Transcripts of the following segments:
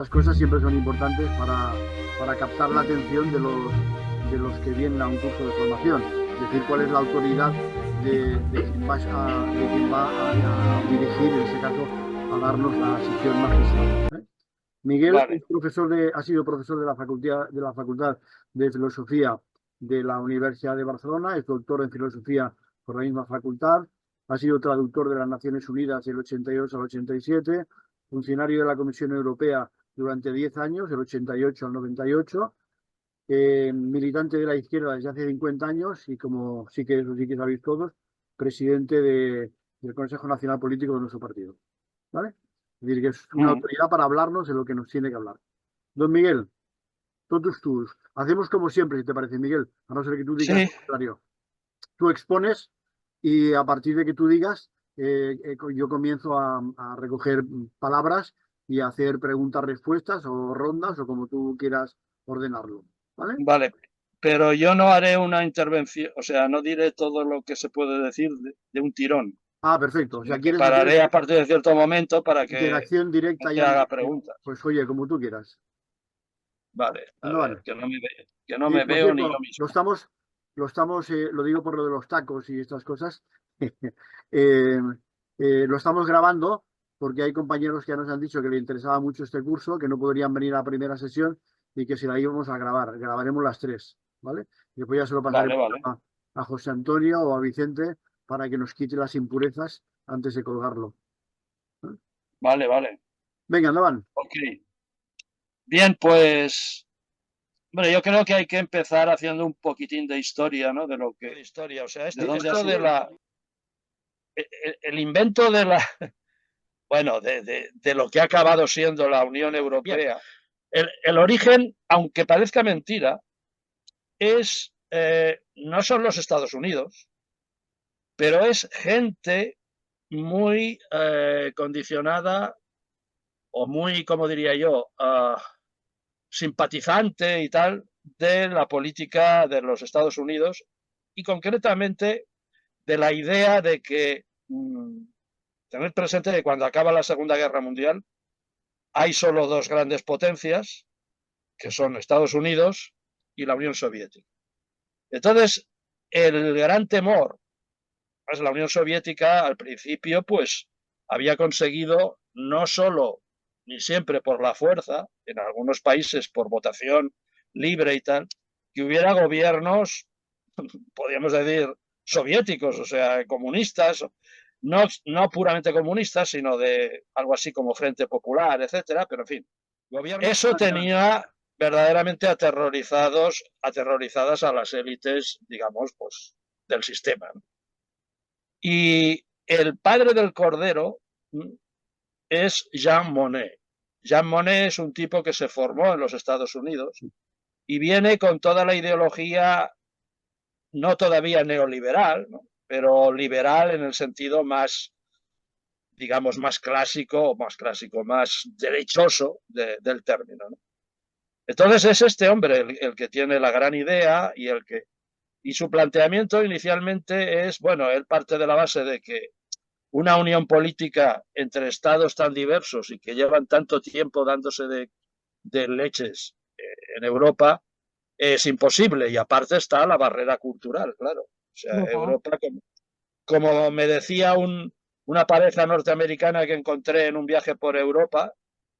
Las cosas siempre son importantes para captar la atención de los que vienen a un curso de formación. Es decir, cuál es la autoridad de quien va a dirigir, en este caso, a darnos la sección magistral. ¿Eh? Miguel es Vale, ha sido profesor de la Facultad de Filosofía de la Universidad de Barcelona, es doctor en Filosofía por la misma facultad, ha sido traductor de las Naciones Unidas del 88 al 87, funcionario de la Comisión Europea durante 10 años, del 88 al 98, militante de la izquierda desde hace 50 años y como sí que sabéis todos, presidente del Consejo Nacional Político de nuestro partido. ¿Vale? Es decir, que es una mm, autoridad para hablarnos de lo que nos tiene que hablar. Don Miguel, todos tus. Hacemos como siempre, si te parece, Miguel, a no ser que tú digas sí, lo contrario. Tú expones y a partir de que tú digas, yo comienzo a recoger palabras y a hacer preguntas-respuestas o rondas o como tú quieras ordenarlo. ¿Vale? vale. Pero yo no haré una intervención, o sea, no diré todo lo que se puede decir de un tirón, Ah, perfecto. O sino sea, que quieres hacer pararé a partir de cierto momento para que interacción la directa y gente haga antes. preguntas. Pues oye, como tú quieras. Vale, a ¿Dónde van? ver, que no Y me por veo ni yo cierto, mismo. lo digo por lo de los tacos y estas cosas, eh, lo estamos grabando porque hay compañeros que ya nos han dicho que le interesaba mucho este curso, que no podrían venir a la primera sesión y que si la íbamos a grabar. Grabaremos las tres, ¿vale? Y después ya se lo Vale, pasaremos vale, a José Antonio o a Vicente para que nos quite las impurezas antes de colgarlo. ¿Eh? vale, vale. Venga, andaban. Ok. Bien, pues, bueno, yo creo que hay que empezar haciendo un poquitín de historia, ¿no? De lo que... De historia, o sea, esto de el invento de la, bueno, de lo que ha acabado siendo la Unión Europea. El origen, aunque parezca mentira, no son los Estados Unidos, pero es gente muy condicionada o muy, como diría yo, simpatizante y tal de la política de los Estados Unidos y concretamente de la idea de que tener presente que cuando acaba la Segunda Guerra Mundial hay solo dos grandes potencias, que son Estados Unidos y la Unión Soviética. Entonces, el gran temor, pues la Unión Soviética al principio, pues había conseguido no solo ni siempre por la fuerza, en algunos países por votación libre y tal, que hubiera gobiernos, podríamos decir, soviéticos, o sea, comunistas, no puramente comunistas, sino de algo así como Frente Popular, etcétera, pero en fin, eso tenía verdaderamente aterrorizadas a las élites, digamos, pues, del sistema. Y el padre del Cordero es Jean Monnet. Jean Monnet es un tipo que se formó en los Estados Unidos y viene con toda la ideología, no todavía neoliberal, ¿no? Pero liberal en el sentido más, digamos, más derechoso del término, ¿no? Entonces es este hombre el que tiene la gran idea y su planteamiento inicialmente es, bueno, él parte de la base de que una unión política entre estados tan diversos y que llevan tanto tiempo dándose de leches en Europa es imposible y aparte está la barrera cultural, claro. O sea, Europa, como me decía una pareja norteamericana que encontré en un viaje por Europa,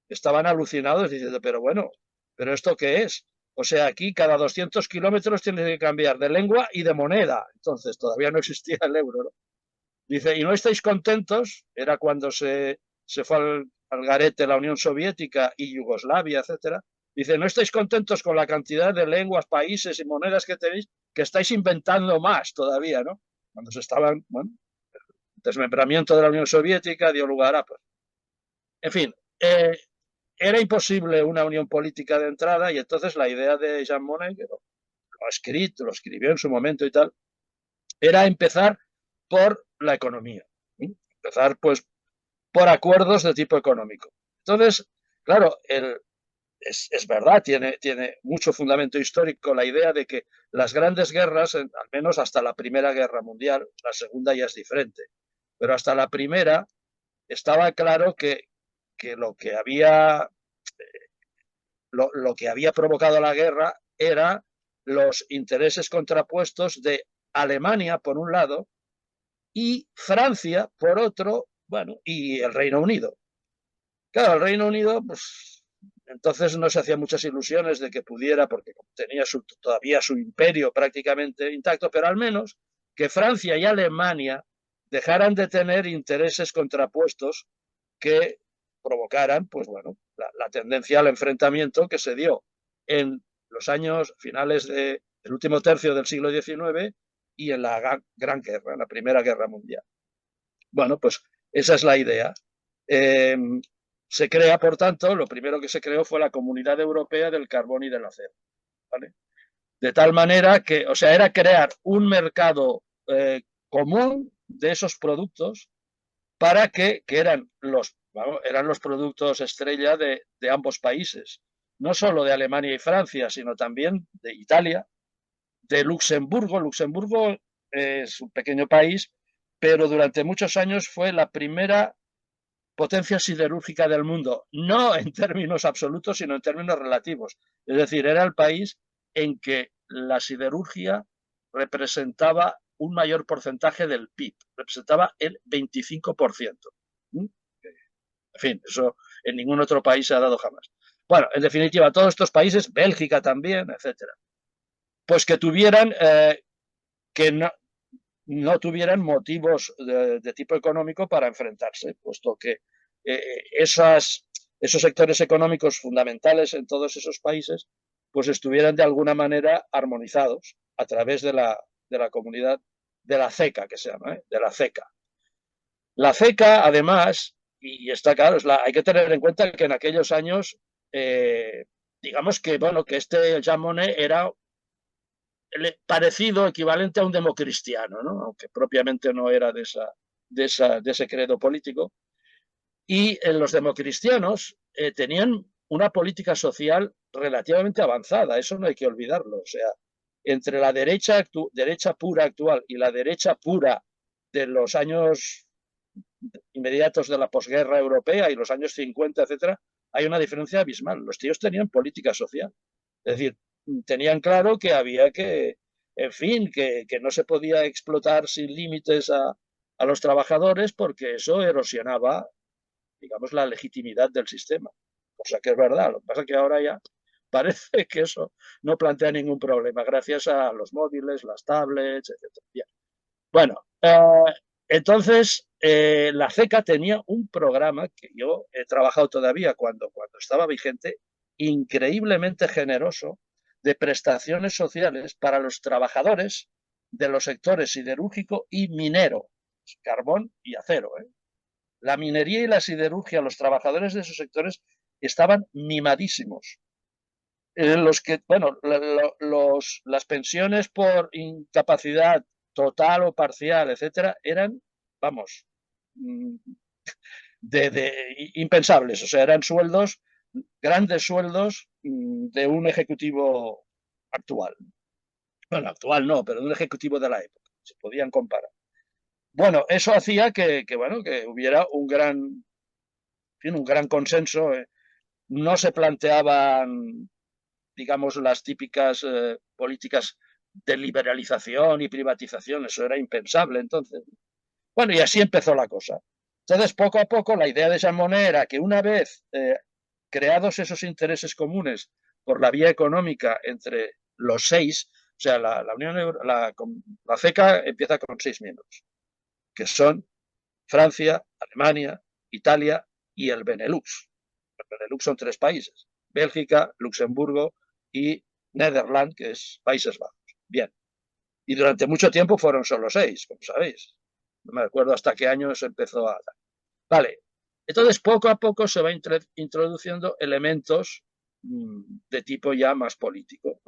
estaban alucinados diciendo, pero bueno, ¿pero esto qué es? O sea, aquí cada 200 kilómetros tienes que cambiar de lengua y de moneda. Entonces, todavía no existía el euro, ¿no? Dice, ¿y no estáis contentos? Era cuando se fue al garete la Unión Soviética y Yugoslavia, etcétera. Dice, ¿no estáis contentos con la cantidad de lenguas, países y monedas que tenéis? Que estáis inventando más todavía, ¿no? Cuando se estaban, bueno, el desmembramiento de la Unión Soviética dio lugar a, pues, en fin, era imposible una unión política de entrada y entonces la idea de Jean Monnet, que lo escribió en su momento y tal, era empezar por la economía. ¿Sí? Empezar pues por acuerdos de tipo económico. Entonces, claro, es verdad, tiene mucho fundamento histórico la idea de que las grandes guerras, al menos hasta la Primera Guerra Mundial, la segunda ya es diferente, pero hasta la primera estaba claro que lo que había lo que había provocado la guerra era los intereses contrapuestos de Alemania, por un lado, y Francia, por otro, bueno, y el Reino Unido. Claro, el Reino Unido, pues entonces no se hacían muchas ilusiones de que pudiera, porque tenía todavía su imperio prácticamente intacto, pero al menos que Francia y Alemania dejaran de tener intereses contrapuestos que provocaran, pues bueno, la tendencia al enfrentamiento que se dio en los años finales del último tercio del siglo XIX y en la Gran Guerra, en la Primera Guerra Mundial. Bueno, pues esa es la idea. Se crea, por tanto, lo primero que se creó fue la Comunidad Europea del Carbón y del Acero. ¿Vale? De tal manera que, o sea, era crear un mercado común de esos productos para que eran los productos estrella de ambos países, no solo de Alemania y Francia, sino también de Italia, de Luxemburgo. Luxemburgo es un pequeño país, pero durante muchos años fue la primera potencia siderúrgica del mundo, no en términos absolutos, sino en términos relativos. Es decir, era el país en que la siderurgia representaba un mayor porcentaje del PIB, representaba el 25%. En fin, eso en ningún otro país se ha dado jamás. Bueno, en definitiva, todos estos países, Bélgica también, etcétera, pues que tuvieran, que no tuvieran motivos de tipo económico para enfrentarse, puesto que esos sectores económicos fundamentales en todos esos países pues estuvieran de alguna manera armonizados a través de la comunidad de la CECA, que se llama, de la CECA. La CECA, además, y está claro, hay que tener en cuenta que en aquellos años, digamos que, bueno, que Jean Monnet era parecido, equivalente a un democristiano, ¿no? Aunque propiamente no era de ese credo político. Y los democristianos tenían una política social relativamente avanzada, eso no hay que olvidarlo. O sea, entre la derecha pura actual y la derecha pura de los años inmediatos de la posguerra europea y los años 50, etcétera, hay una diferencia abismal. Los tíos tenían política social. Es decir, tenían claro que había que, en fin, que no se podía explotar sin límites a los trabajadores porque eso erosionaba, digamos, la legitimidad del sistema. Cosa que es verdad. Lo que pasa es que ahora ya parece que eso no plantea ningún problema, gracias a los móviles, las tablets, etc. Bien. Bueno, entonces la CECA tenía un programa que yo he trabajado todavía cuando estaba vigente, increíblemente generoso, de prestaciones sociales para los trabajadores de los sectores siderúrgico y minero, carbón y acero. La minería y la siderurgia, los trabajadores de esos sectores estaban mimadísimos. Los que, bueno, las pensiones por incapacidad total o parcial, etcétera, eran, vamos, impensables. O sea, eran sueldos, grandes sueldos de un ejecutivo actual. Bueno, actual no, pero de un ejecutivo de la época. Se podían comparar. Bueno, eso hacía que hubiera un gran consenso. No se planteaban, digamos, las típicas políticas de liberalización y privatización. Eso era impensable entonces. Bueno, y así empezó la cosa. Entonces, poco a poco, la idea de Jean Monnet era que una vez creados esos intereses comunes por la vía económica entre los 6, o sea, la CECA empieza con 6 miembros, que son Francia, Alemania, Italia y el Benelux. El Benelux son 3 países, Bélgica, Luxemburgo y Nederland, que es Países Bajos. Bien. Y durante mucho tiempo fueron solo 6, como sabéis. No me acuerdo hasta qué año se empezó a dar. Vale. Entonces, poco a poco se va introduciendo elementos de tipo ya más político.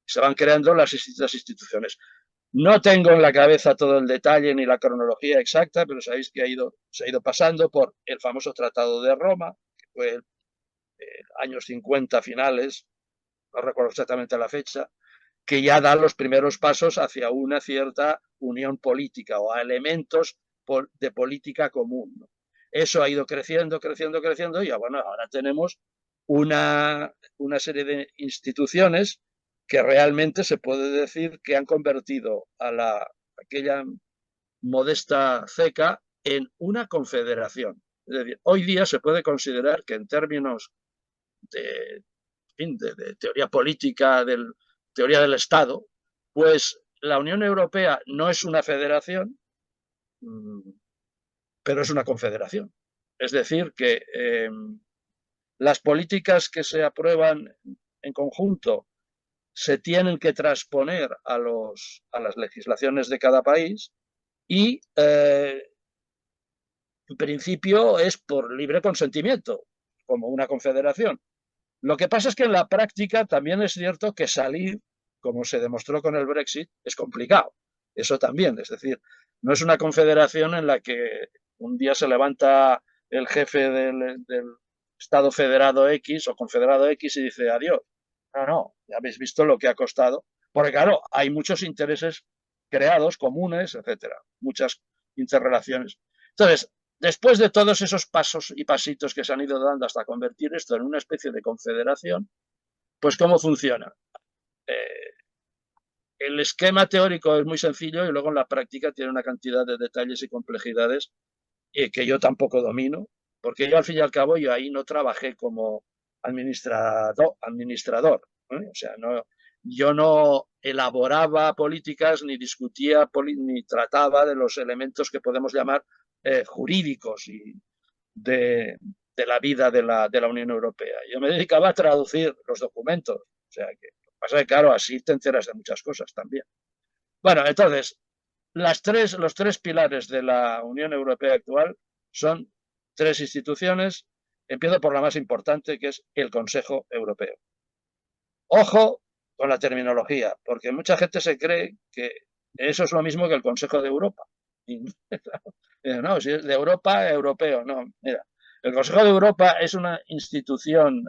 Se van creando las distintas instituciones. No tengo en la cabeza todo el detalle ni la cronología exacta, pero sabéis que se ha ido pasando por el famoso Tratado de Roma, que fue años 50 finales, no recuerdo exactamente la fecha, que ya da los primeros pasos hacia una cierta unión política o a elementos de política común, ¿no? Eso ha ido creciendo, creciendo, creciendo y ya, bueno, ahora tenemos una una serie de instituciones que realmente se puede decir que han convertido a aquella modesta CECA en una confederación. Es decir, hoy día se puede considerar que en términos de teoría política, teoría del Estado, pues la Unión Europea no es una federación, pero es una confederación. Es decir, que las políticas que se aprueban en conjunto se tienen que transponer a las legislaciones de cada país y, en principio, es por libre consentimiento, como una confederación. Lo que pasa es que en la práctica también es cierto que salir, como se demostró con el Brexit, es complicado. Eso también, es decir, no es una confederación en la que un día se levanta el jefe del Estado federado X o confederado X y dice adiós. No, no, ya habéis visto lo que ha costado. Porque claro, hay muchos intereses creados, comunes, etcétera, muchas interrelaciones. Entonces, después de todos esos pasos y pasitos que se han ido dando hasta convertir esto en una especie de confederación, pues ¿cómo funciona? El esquema teórico es muy sencillo y luego en la práctica tiene una cantidad de detalles y complejidades que yo tampoco domino, porque yo al fin y al cabo yo ahí no trabajé como administrador, ¿eh? O sea, yo no elaboraba políticas ni discutía ni trataba de los elementos que podemos llamar jurídicos y de la vida de la Unión Europea. Yo me dedicaba a traducir los documentos, o sea que pasa que claro, así te enteras de muchas cosas también. Bueno, entonces, los tres pilares de la Unión Europea actual son tres instituciones. Empiezo por la más importante, que es el Consejo Europeo. Ojo con la terminología, porque mucha gente se cree que eso es lo mismo que el Consejo de Europa. Y, no, si es de Europa, europeo. No, mira, el Consejo de Europa es una institución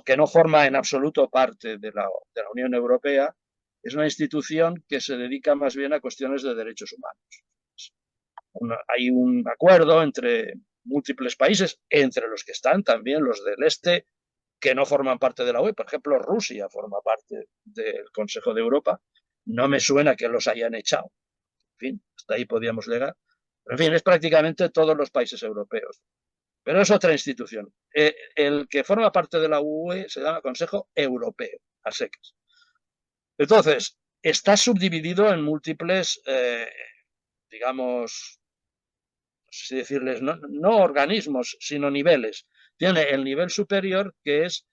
que no forma en absoluto parte de la Unión Europea, es una institución que se dedica más bien a cuestiones de derechos humanos. Hay un acuerdo entre múltiples países, entre los que están también los del este, que no forman parte de la UE. Por ejemplo, Rusia forma parte del Consejo de Europa. No me suena que los hayan echado. En fin, hasta ahí podíamos llegar. Pero, en fin, es prácticamente todos los países europeos. Pero es otra institución. El que forma parte de la UE se llama Consejo Europeo, a secas. Entonces, está subdividido en múltiples, digamos, no sé si decirles, no organismos, sino niveles. Tiene el nivel superior, que es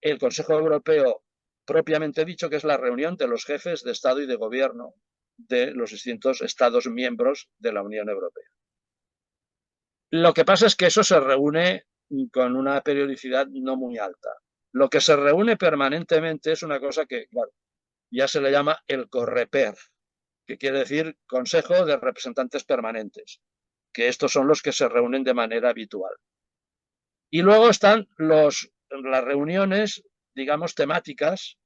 el Consejo Europeo propiamente dicho, que es la reunión de los jefes de Estado y de Gobierno de los distintos Estados miembros de la Unión Europea. Lo que pasa es que eso se reúne con una periodicidad no muy alta. Lo que se reúne permanentemente es una cosa que, claro, ya se le llama el COREPER, que quiere decir Consejo de Representantes Permanentes, que estos son los que se reúnen de manera habitual. Y luego están las reuniones, digamos, temáticas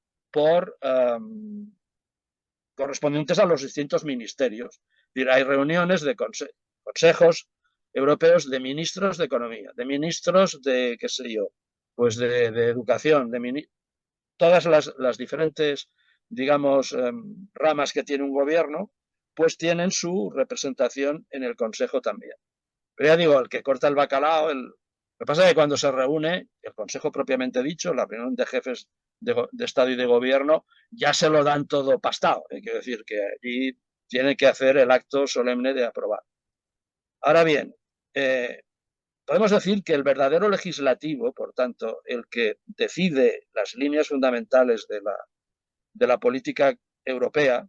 correspondientes a los distintos ministerios. Es decir, hay reuniones de consejos europeos de ministros de economía, de ministros de, qué sé yo, pues de educación, todas las diferentes, digamos, ramas que tiene un gobierno, pues tienen su representación en el Consejo también. Pero ya digo, el que corta el bacalao, lo que pasa es que cuando se reúne, el Consejo propiamente dicho, la reunión de jefes de Estado y de Gobierno, ya se lo dan todo pastado. Quiero decir que allí tiene que hacer el acto solemne de aprobar. Ahora bien, podemos decir que el verdadero legislativo, por tanto, el que decide las líneas fundamentales de la política europea,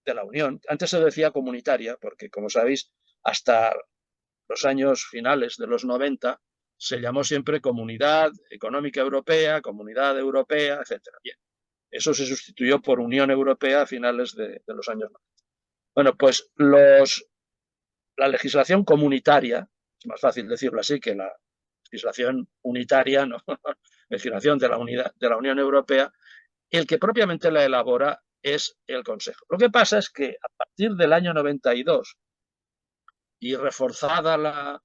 de la Unión, antes se decía comunitaria, porque como sabéis, hasta los años finales de los 90 se llamó siempre Comunidad Económica Europea, Comunidad Europea, etc. Bien, eso se sustituyó por Unión Europea a finales de los años 90. Bueno, pues la legislación comunitaria, es más fácil decirlo así que la legislación unitaria, ¿no? Legislación de la Unión Europea, el que propiamente la elabora es el Consejo. Lo que pasa es que a partir del año 92 y reforzada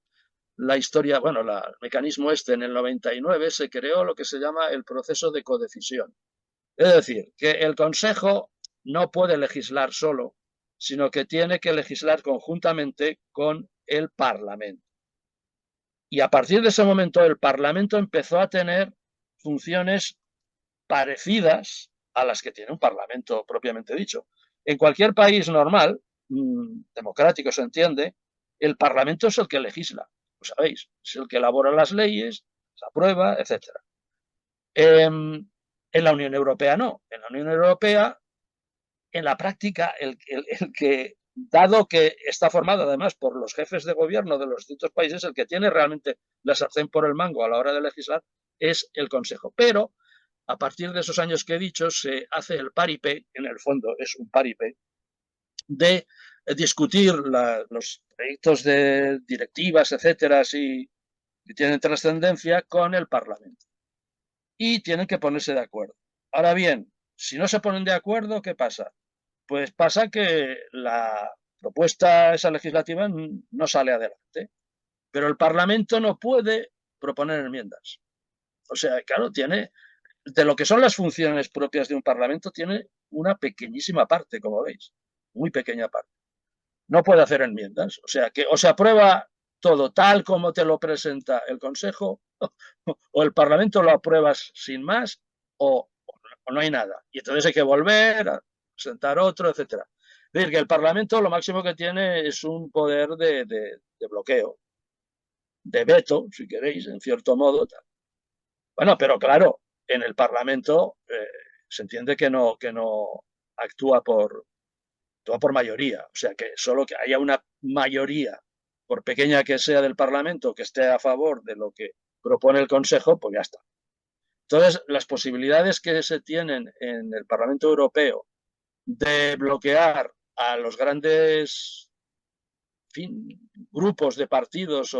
la historia, bueno, el mecanismo este en el 99 se creó lo que se llama el proceso de codecisión. Es decir, que el Consejo no puede legislar solo, sino que tiene que legislar conjuntamente con el Parlamento. Y a partir de ese momento el Parlamento empezó a tener funciones parecidas a las que tiene un Parlamento propiamente dicho. En cualquier país normal, democrático se entiende, el Parlamento es el que legisla, lo sabéis, es el que elabora las leyes, se aprueba, etc. En la Unión Europea no. En la Unión Europea, en la práctica, el que, dado que está formado además por los jefes de gobierno de los distintos países, el que tiene realmente la sartén por el mango a la hora de legislar es el Consejo. Pero a partir de esos años que he dicho, se hace el paripé, en el fondo es un paripé, de discutir los proyectos de directivas, etcétera, si tienen trascendencia con el Parlamento. Y tienen que ponerse de acuerdo. Ahora bien, si no se ponen de acuerdo, ¿qué pasa? Pues pasa que la propuesta esa legislativa no sale adelante, pero el Parlamento no puede proponer enmiendas. O sea, claro, tiene, de lo que son las funciones propias de un Parlamento, tiene una pequeñísima parte, como veis, muy pequeña parte. No puede hacer enmiendas, o sea, que o se aprueba todo tal como te lo presenta el Consejo, o el Parlamento lo apruebas sin más, o no hay nada. Y entonces hay que volver a presentar otro, etcétera. Es decir, que el Parlamento lo máximo que tiene es un poder de bloqueo, de veto, si queréis, en cierto modo. Tal. Bueno, pero claro, en el Parlamento se entiende que no actúa por mayoría. O sea, que solo que haya una mayoría, por pequeña que sea del Parlamento, que esté a favor de lo que propone el Consejo, pues ya está. Entonces, las posibilidades que se tienen en el Parlamento Europeo de bloquear a los grandes grupos de partidos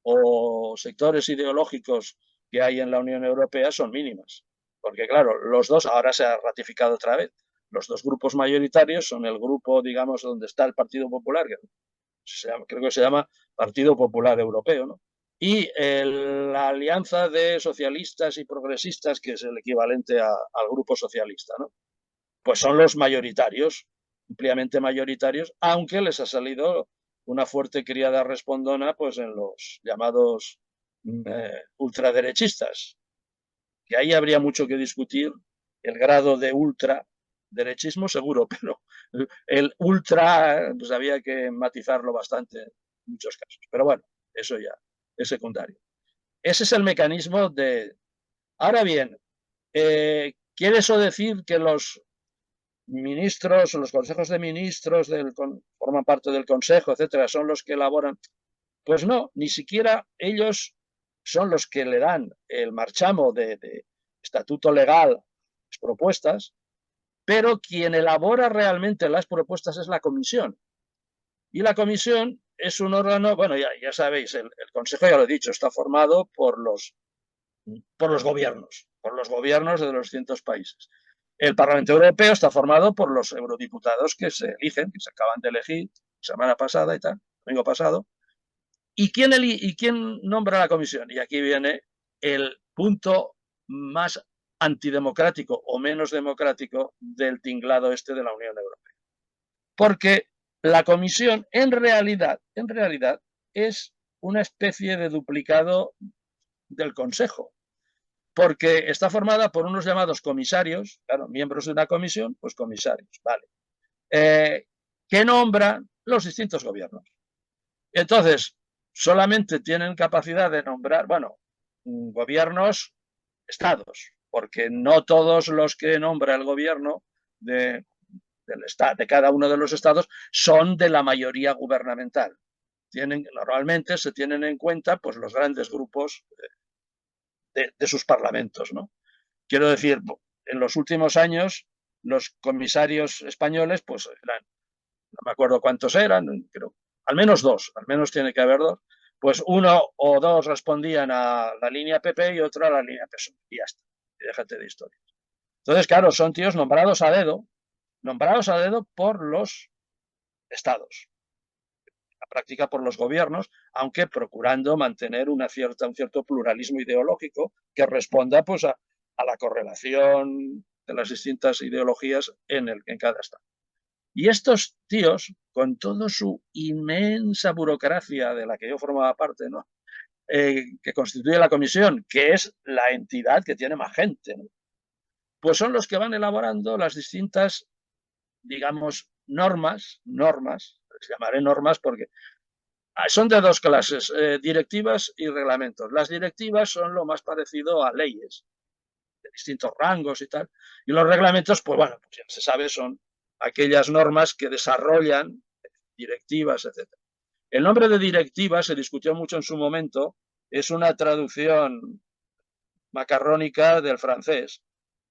o sectores ideológicos que hay en la Unión Europea son mínimas. Porque, claro, los dos, ahora se ha ratificado otra vez, los dos grupos mayoritarios son el grupo, digamos, donde está el Partido Popular, que creo que se llama Partido Popular Europeo, ¿no? Y la alianza de socialistas y progresistas, que es el equivalente al grupo socialista, ¿no? Pues son los mayoritarios, ampliamente mayoritarios, aunque les ha salido una fuerte criada respondona pues en los llamados ultraderechistas, que ahí habría mucho que discutir el grado de ultraderechismo seguro, pero el ultra pues había que matizarlo bastante en muchos casos. Pero bueno, eso ya es secundario. Ese es el mecanismo de... Ahora bien, ¿quiere eso decir que los ministros o los consejos de ministros forman parte del consejo, etcétera, son los que elaboran? Pues no, ni siquiera ellos son los que le dan el marchamo de estatuto legal, las propuestas, pero quien elabora realmente las propuestas es la comisión. Y la comisión es un órgano, bueno, ya sabéis, el consejo, ya lo he dicho, está formado por los gobiernos de los distintos países. El Parlamento Europeo está formado por los eurodiputados que se eligen, que se acaban de elegir semana pasada y tal, domingo pasado. ¿Y quién nombra la comisión? Y aquí viene el punto más antidemocrático o menos democrático del tinglado este de la Unión Europea. Porque la comisión en realidad es una especie de duplicado del Consejo, porque está formada por unos llamados comisarios, claro, miembros de una comisión, pues comisarios, vale, que nombran los distintos gobiernos. Entonces, solamente tienen capacidad de nombrar, bueno, gobiernos, estados, porque no todos los que nombra el gobierno de cada uno de los estados son de la mayoría gubernamental. Normalmente se tienen en cuenta pues, los grandes grupos de sus parlamentos, ¿no? Quiero decir, en los últimos años, los comisarios españoles, pues eran, no me acuerdo cuántos eran, creo, al menos dos, al menos tiene que haber dos, pues uno o dos respondían a la línea PP y otro a la línea PSOE, y ya está, y déjate de historias. Entonces, claro, son tíos nombrados a dedo por los estados. práctica por los gobiernos, aunque procurando mantener un cierto pluralismo ideológico que responda pues, a la correlación de las distintas ideologías en cada estado. Y estos tíos, con toda su inmensa burocracia de la que yo formaba parte, ¿no? Que constituye la comisión, que es la entidad que tiene más gente, ¿no? Pues son los que van elaborando las distintas, digamos, normas, les llamaré normas porque son de dos clases, directivas y reglamentos. Las directivas son lo más parecido a leyes, de distintos rangos y tal, y los reglamentos, pues bueno, pues ya se sabe, son aquellas normas que desarrollan directivas, etc. El nombre de directiva se discutió mucho en su momento, es una traducción macarrónica del francés.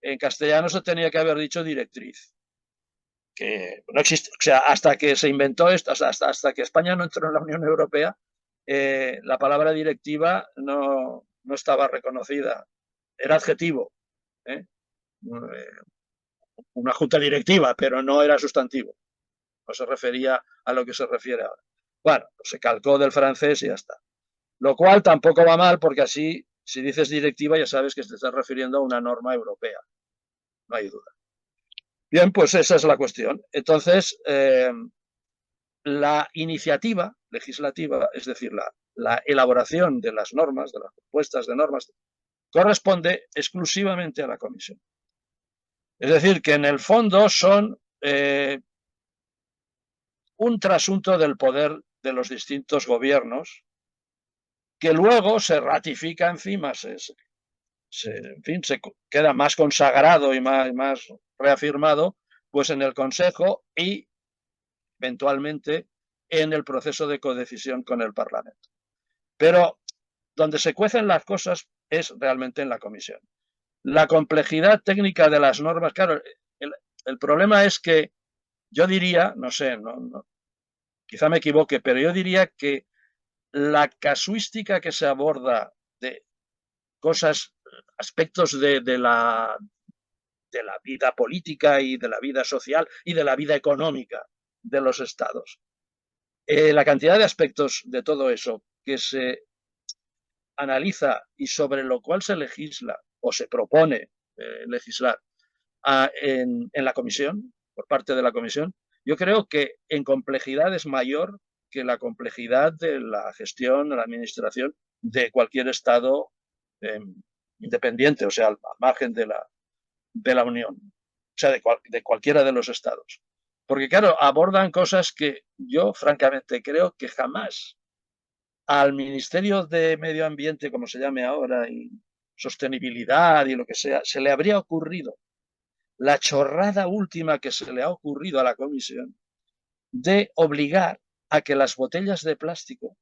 En castellano se tenía que haber dicho directriz, que no existe, o sea, hasta que se inventó esto, hasta que España no entró en la Unión Europea, la palabra directiva no estaba reconocida, era adjetivo, una junta directiva, pero no era sustantivo, no se refería a lo que se refiere ahora. Bueno, pues se calcó del francés y ya está. Lo cual tampoco va mal porque así, si dices directiva, ya sabes que te estás refiriendo a una norma europea, no hay duda. Bien, pues esa es la cuestión. Entonces, la iniciativa legislativa, es decir, la elaboración de las normas, de las propuestas de normas, corresponde exclusivamente a la Comisión. Es decir, que en el fondo son un trasunto del poder de los distintos gobiernos que luego se ratifica encima, en fin, se queda más consagrado y más reafirmado pues en el Consejo y eventualmente en el proceso de codecisión con el Parlamento. Pero donde se cuecen las cosas es realmente en la Comisión. La complejidad técnica de las normas, claro, el problema es que yo diría, no sé, quizá me equivoque, pero yo diría que la casuística que se aborda de cosas, aspectos de la vida política y de la vida social y de la vida económica de los estados. La cantidad de aspectos de todo eso que se analiza y sobre lo cual se legisla o se propone legislar en la comisión, por parte de la comisión, yo creo que en complejidad es mayor que la complejidad de la gestión, de la administración de cualquier estado independiente, o sea, al margen de la Unión, o sea, de cualquiera de los estados. Porque, claro, abordan cosas que yo, francamente, creo que jamás al Ministerio de Medio Ambiente, como se llame ahora, y sostenibilidad y lo que sea, se le habría ocurrido la chorrada última que se le ha ocurrido a la Comisión de obligar a que las botellas de plástico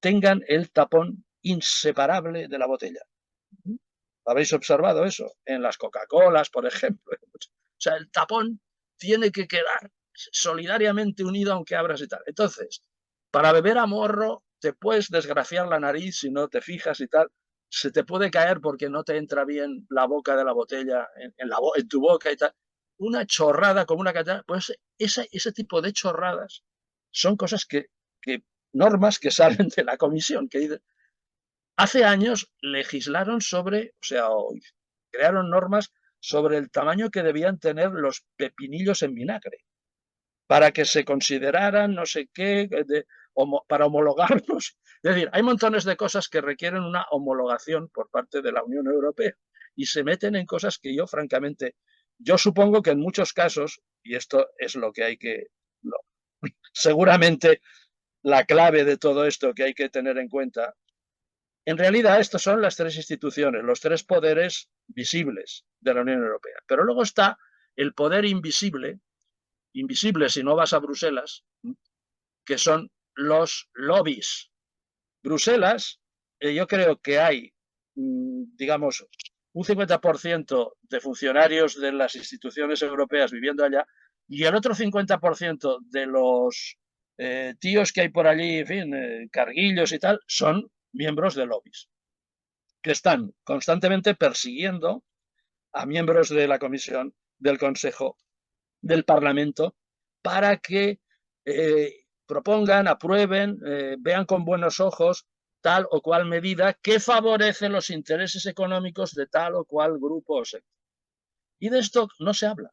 tengan el tapón inseparable de la botella. ¿Habéis observado eso? En las Coca-Colas, por ejemplo. O sea, el tapón tiene que quedar solidariamente unido aunque abras y tal. Entonces, para beber a morro te puedes desgraciar la nariz si no te fijas y tal. Se te puede caer porque no te entra bien la boca de la botella en tu boca y tal. Una chorrada como una catedral. Pues ese tipo de chorradas son cosas normas que salen de la comisión, que dicen, hace años legislaron sobre, o sea, crearon normas sobre el tamaño que debían tener los pepinillos en vinagre, para que se consideraran no sé qué, para homologarlos. Es decir, hay montones de cosas que requieren una homologación por parte de la Unión Europea y se meten en cosas que yo, francamente, yo supongo que en muchos casos, y esto es lo que hay que, seguramente la clave de todo esto que hay que tener en cuenta, en realidad, estas son las tres instituciones, los tres poderes visibles de la Unión Europea. Pero luego está el poder invisible si no vas a Bruselas, que son los lobbies. Bruselas, yo creo que hay, digamos, un 50% de funcionarios de las instituciones europeas viviendo allá y el otro 50% de los tíos que hay por allí, en fin, carguillos y tal, son miembros de lobbies, que están constantemente persiguiendo a miembros de la Comisión, del Consejo, del Parlamento, para que propongan, aprueben, vean con buenos ojos tal o cual medida que favorece los intereses económicos de tal o cual grupo o sector. Y de esto no se habla.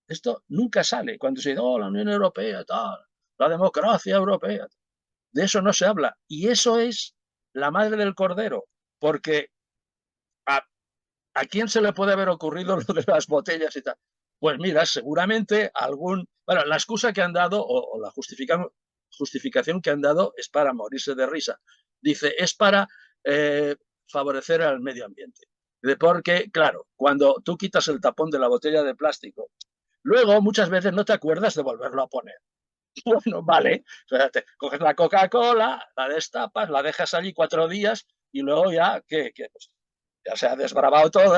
Esto nunca sale. Cuando se dice, oh, la Unión Europea, tal, la democracia europea, de eso no se habla. Y eso es la madre del cordero, porque ¿a quién se le puede haber ocurrido lo de las botellas y tal? Pues mira, seguramente algún... Bueno, la excusa que han dado o la justificación que han dado es para morirse de risa. Dice, es para favorecer al medio ambiente. Porque, claro, cuando tú quitas el tapón de la botella de plástico, luego muchas veces no te acuerdas de volverlo a poner. Bueno, vale, o sea, te coges la Coca-Cola, la destapas, la dejas allí 4 días y luego ya, ¿qué? Pues ya se ha desbravado todo.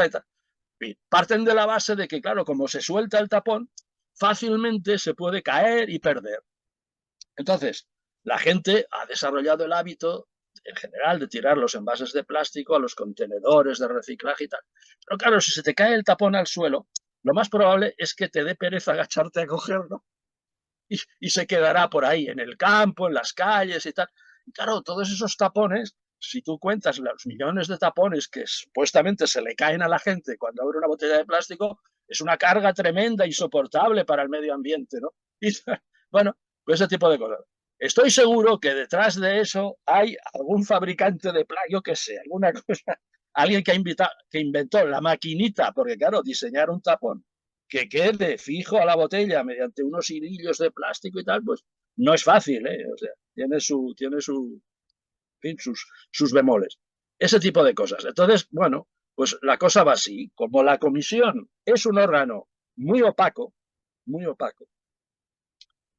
Y parten de la base de que, claro, como se suelta el tapón, fácilmente se puede caer y perder. Entonces, la gente ha desarrollado el hábito, en general, de tirar los envases de plástico a los contenedores de reciclaje y tal. Pero claro, si se te cae el tapón al suelo, lo más probable es que te dé pereza agacharte a cogerlo y se quedará por ahí, en el campo, en las calles y tal. Y claro, todos esos tapones, si tú cuentas los millones de tapones que supuestamente se le caen a la gente cuando abre una botella de plástico, es una carga tremenda, insoportable para el medio ambiente, ¿no? Y bueno, pues ese tipo de cosas. Estoy seguro que detrás de eso hay algún fabricante de plástico, yo qué sé, alguna cosa, alguien que inventó la maquinita, porque claro, diseñar un tapón que quede fijo a la botella mediante unos hilillos de plástico y tal, pues no es fácil, ¿eh? O sea, en fin, sus bemoles. Ese tipo de cosas. Entonces, bueno, pues la cosa va así. Como la comisión es un órgano muy opaco,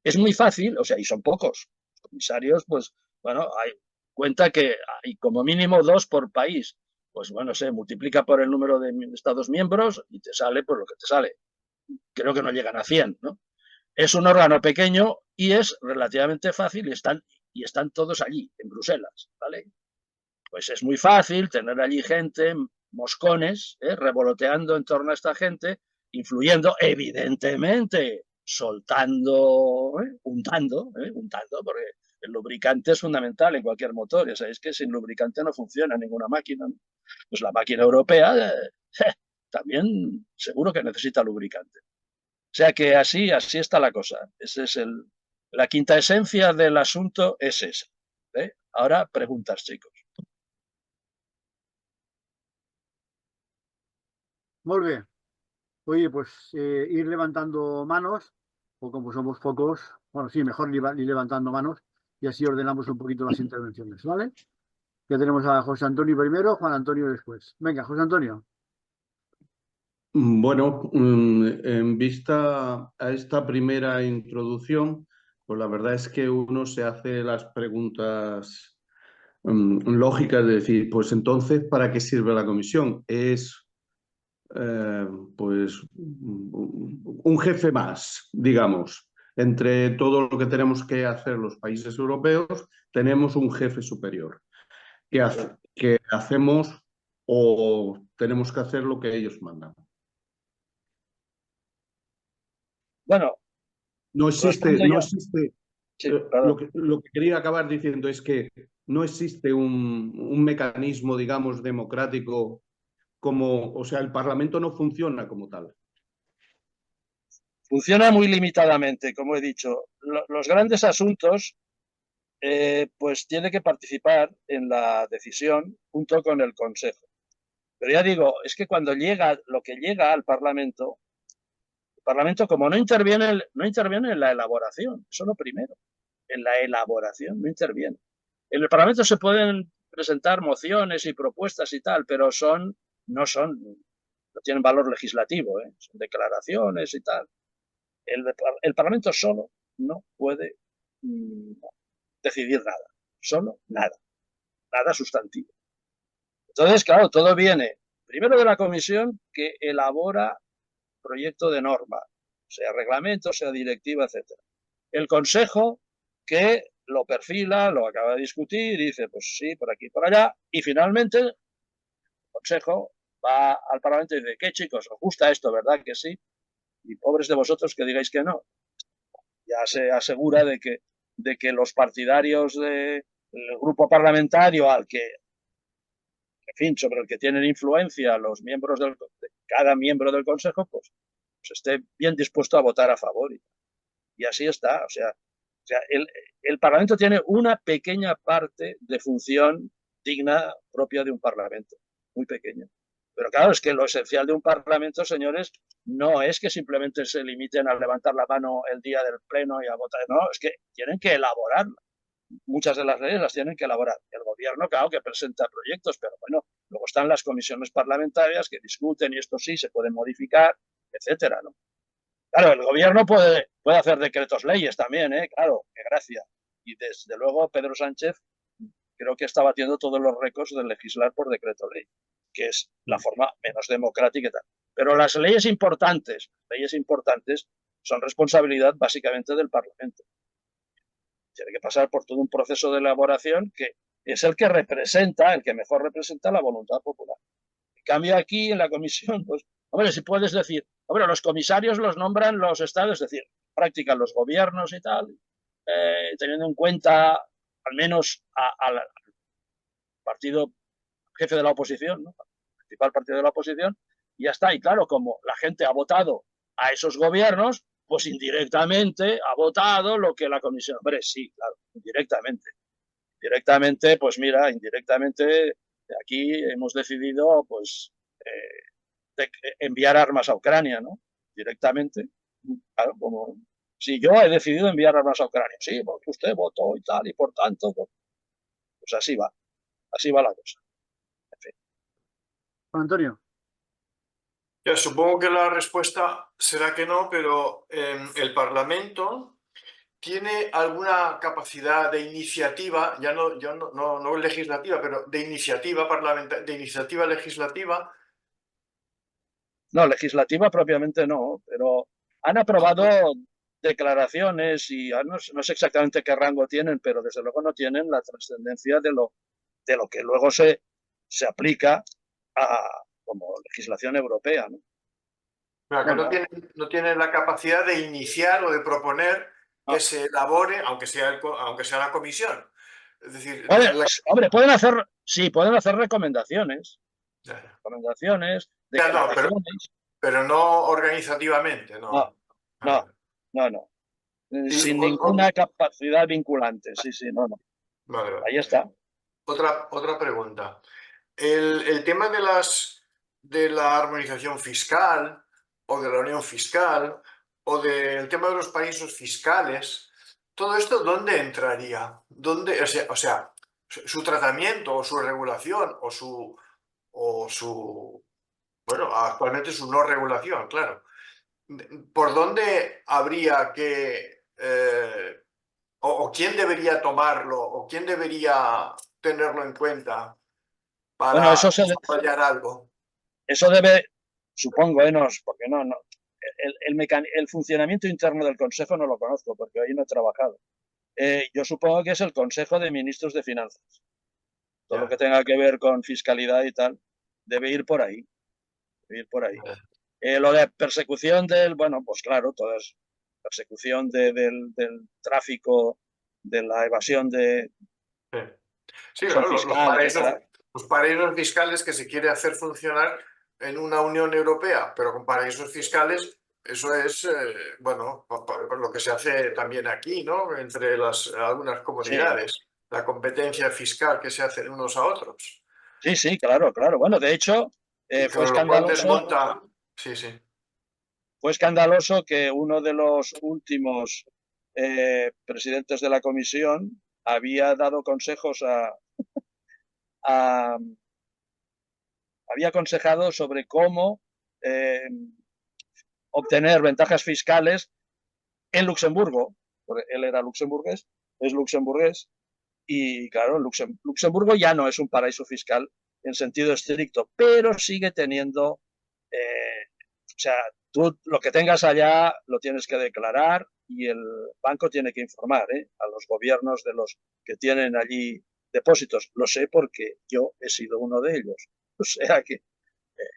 es muy fácil, o sea, y son pocos. Los comisarios, pues, bueno, cuenta que hay como mínimo 2 por país. Pues bueno, se multiplica por el número de Estados miembros y te sale por lo que te sale. Creo que no llegan a 100, ¿no? Es un órgano pequeño y es relativamente fácil y están todos allí, en Bruselas, ¿vale? Pues es muy fácil tener allí gente, moscones, revoloteando en torno a esta gente, influyendo, evidentemente, soltando, untando, porque el lubricante es fundamental en cualquier motor. Ya sabéis que sin lubricante no funciona ninguna máquina, ¿no? Pues la máquina europea también seguro que necesita lubricante. O sea que así está la cosa. Ese es la quinta esencia del asunto es esa. Ahora preguntas, chicos. Muy bien. Oye, pues ir levantando manos, o como somos pocos, bueno, sí, mejor ir levantando manos y así ordenamos un poquito las intervenciones, ¿vale? Ya tenemos a José Antonio primero, Juan Antonio después. Venga, José Antonio. Bueno, en vista a esta primera introducción, pues la verdad es que uno se hace las preguntas lógicas de decir, pues entonces, ¿para qué sirve la comisión? Es eh, pues un jefe más, digamos. Entre todo lo que tenemos que hacer los países europeos, tenemos un jefe superior que hacemos o tenemos que hacer lo que ellos mandan. Bueno, No existe, respondo no yo. existe. Sí, Lo que quería acabar diciendo es que no existe un mecanismo, digamos, democrático como, o sea, el Parlamento no funciona como tal. funciona muy limitadamente, como he dicho. Los grandes asuntos, pues tiene que participar en la decisión junto con el Consejo. Pero ya digo, es que cuando llega lo que llega al Parlamento, el Parlamento como no interviene en la elaboración, eso es lo primero. En la elaboración no interviene. En el Parlamento se pueden presentar mociones y propuestas y tal, pero no tienen valor legislativo, son declaraciones y tal. El Parlamento solo no puede decidir nada, solo nada sustantivo. Entonces, claro, todo viene primero de la comisión que elabora proyecto de norma, sea reglamento, sea directiva, etcétera. El Consejo que lo perfila, lo acaba de discutir y dice, pues sí, por aquí, por allá, y finalmente el Consejo va al Parlamento y dice, ¿qué chicos? ¿Os gusta esto, verdad que sí? Y pobres de vosotros que digáis que no. Ya se asegura de que de que los partidarios del grupo parlamentario al que, en fin, sobre el que tienen influencia los miembros de cada miembro del Consejo, pues esté bien dispuesto a votar a favor. Y así está. O sea el Parlamento tiene una pequeña parte de función digna propia de un Parlamento, muy pequeña. Pero claro, es que lo esencial de un Parlamento, señores, no es que simplemente se limiten a levantar la mano el día del pleno y a votar. No, es que tienen que elaborar. Muchas de las leyes las tienen que elaborar. El gobierno, claro, que presenta proyectos, pero bueno, luego están las comisiones parlamentarias que discuten y esto sí se puede modificar, etcétera, ¿no? Claro, el gobierno puede hacer decretos leyes también, claro, qué gracia. Y desde luego Pedro Sánchez creo que está batiendo todos los récords de legislar por decreto ley, que es la forma menos democrática y tal. Pero las leyes importantes son responsabilidad básicamente del Parlamento. Tiene que pasar por todo un proceso de elaboración que es el que mejor representa la voluntad popular. En cambio aquí en la comisión, pues, hombre, si puedes decir, hombre, los comisarios los nombran los estados, es decir, practican los gobiernos y tal, teniendo en cuenta al menos al partido jefe de la oposición, ¿no? Al principal partido de la oposición, y ya está. Y claro, como la gente ha votado a esos gobiernos, pues indirectamente ha votado lo que la comisión. Hombre, sí, claro, indirectamente. Directamente, pues mira, indirectamente aquí hemos decidido, pues, enviar armas a Ucrania, ¿no? Directamente. Claro, como si yo he decidido enviar armas a Ucrania, sí, porque usted votó y tal, y por tanto, pues así va la cosa. En fin. Juan Antonio. Ya, supongo que la respuesta será que no, pero el Parlamento tiene alguna capacidad de iniciativa, ya no legislativa, pero de iniciativa parlamentaria, de iniciativa legislativa. No, legislativa propiamente no, pero han aprobado declaraciones y no sé exactamente qué rango tienen, pero desde luego no tienen la trascendencia de lo que luego se aplica como legislación europea, ¿no? Claro, que no tienen la capacidad de iniciar o de proponer que se elabore, aunque sea la comisión. Es decir, hombre, pueden hacer recomendaciones. Ya. Recomendaciones, Ya, declaraciones. pero no organizativamente, ¿no? No. Sin ninguna capacidad vinculante. Sí, no. Vale. Ahí está. Otra pregunta. El tema de la armonización fiscal o de la unión fiscal o del tema de los paraísos fiscales, ¿todo esto dónde entraría? ¿Dónde, o sea, su tratamiento o su regulación o su bueno, actualmente su no regulación, claro. ¿Por dónde habría que o quién debería tomarlo o quién debería tenerlo en cuenta para desarrollar algo? Eso debe, supongo, porque no. El funcionamiento interno del Consejo no lo conozco porque ahí no he trabajado. Yo supongo que es el Consejo de Ministros de Finanzas. Todo lo que tenga que ver con fiscalidad y tal debe ir por ahí. Lo de persecución pues claro, todo es persecución del tráfico, de la evasión de... Sí, claro, los paraísos fiscales que se quiere hacer funcionar en una Unión Europea, pero con paraísos fiscales, eso es, bueno, lo que se hace también aquí, ¿no? Entre algunas comunidades, sí. La competencia fiscal que se hacen unos a otros. Sí, claro. Bueno, de hecho, fue escandaloso. Sí. Fue escandaloso que uno de los últimos presidentes de la comisión había dado consejos había aconsejado sobre cómo obtener ventajas fiscales en Luxemburgo. Él era luxemburgués, es luxemburgués, y claro, Luxemburgo ya no es un paraíso fiscal en sentido estricto, pero sigue teniendo, o sea, tú lo que tengas allá lo tienes que declarar y el banco tiene que informar a los gobiernos de los que tienen allí depósitos. Lo sé porque yo he sido uno de ellos. O sea que,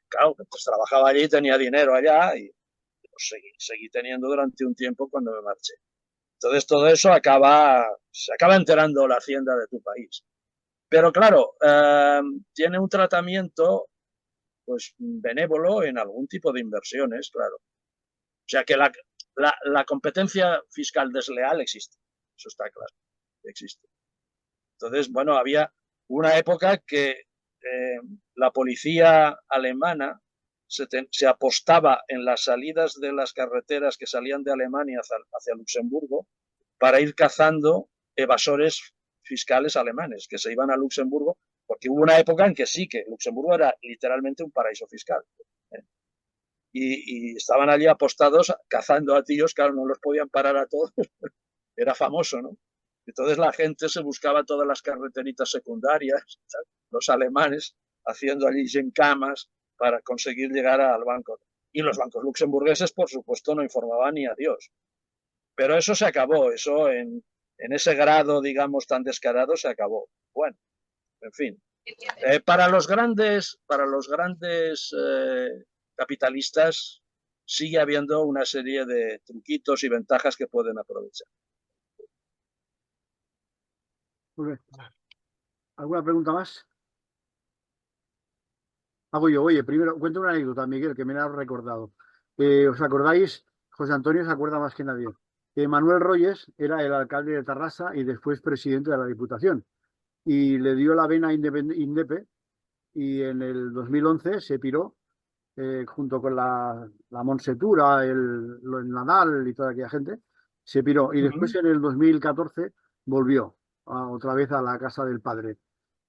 claro, pues trabajaba allí, tenía dinero allá y lo seguí teniendo durante un tiempo cuando me marché. Entonces todo eso se acaba enterando la hacienda de tu país. Pero claro, tiene un tratamiento pues benévolo en algún tipo de inversiones, claro. O sea que la competencia fiscal desleal existe, eso está claro, existe. Entonces, bueno, había una época que la policía alemana se apostaba en las salidas de las carreteras que salían de Alemania hacia Luxemburgo para ir cazando evasores fiscales alemanes que se iban a Luxemburgo, porque hubo una época en que sí, que Luxemburgo era literalmente un paraíso fiscal. Y estaban allí apostados cazando a tíos, claro, no los podían parar a todos, era famoso, ¿no? Entonces la gente se buscaba todas las carreteritas secundarias, ¿sabes? Los alemanes haciendo allí gincamas para conseguir llegar al banco. Y los bancos luxemburgueses, por supuesto, no informaban ni a Dios. Pero eso se acabó, eso en ese grado, digamos, tan descarado se acabó. Bueno, en fin. Para los grandes capitalistas sigue habiendo una serie de truquitos y ventajas que pueden aprovechar. ¿Alguna pregunta más? Hago yo. Oye, primero cuento una anécdota, Miguel, que me la ha recordado. ¿Os acordáis? José Antonio se acuerda más que nadie. Manuel Royes era el alcalde de Tarrasa y después presidente de la Diputación. Y le dio la vena Indepe y en el 2011 se piró junto con la Monsetura, el Nadal y toda aquella gente. Se piró. Y después en el 2014 volvió otra vez a la casa del padre.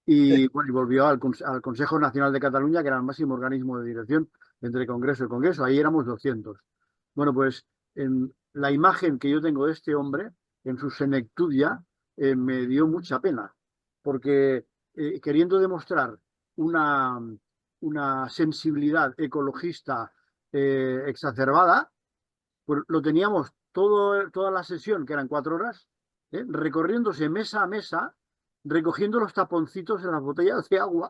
Y, bueno, y volvió al Consejo Nacional de Cataluña, que era el máximo organismo de dirección entre Congreso y Congreso. Ahí éramos 200. Bueno, pues en la imagen que yo tengo de este hombre, en su senectudia, me dio mucha pena, porque queriendo demostrar una sensibilidad ecologista exacerbada, pues lo teníamos toda la sesión, que eran 4 horas, recorriéndose mesa a mesa, recogiendo los taponcitos en las botellas de agua.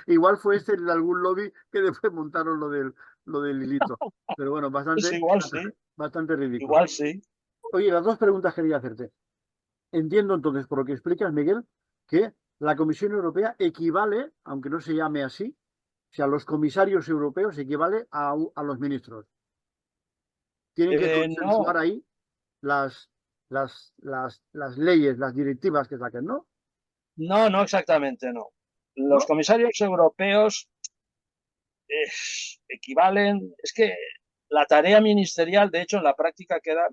Igual fue de algún lobby que después montaron lo del hilito. Pero bueno, bastante ridículo. Igual sí. Oye, las 2 preguntas quería hacerte. Entiendo entonces, por lo que explicas, Miguel, que la Comisión Europea equivale, aunque no se llame así, o sea, los comisarios europeos equivale a los ministros. Tienen que consensuar ahí las leyes, las directivas que saquen, ¿no? No exactamente, no. Los comisarios europeos equivalen, es que la tarea ministerial, de hecho, en la práctica queda,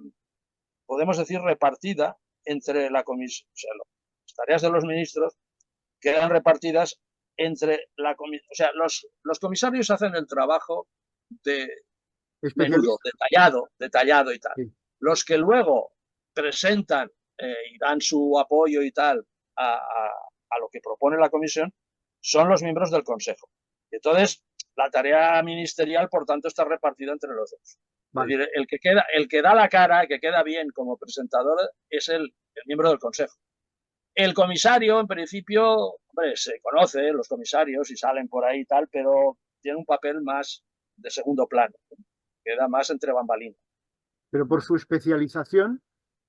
podemos decir, repartida entre la comisión, o sea, las tareas de los ministros quedan repartidas entre la comisión, o sea, los comisarios hacen el trabajo de menudo, detallado y tal. Sí. Los que luego presentan y dan su apoyo y tal a lo que propone la comisión son los miembros del Consejo. Entonces, la tarea ministerial, por tanto, está repartida entre los dos. Vale. Es decir, el que da la cara, el que queda bien como presentador, es el miembro del Consejo. El comisario, en principio, hombre, se conoce, los comisarios, y salen por ahí y tal, pero tiene un papel más de segundo plano, queda más entre bambalinas. Pero por su especialización,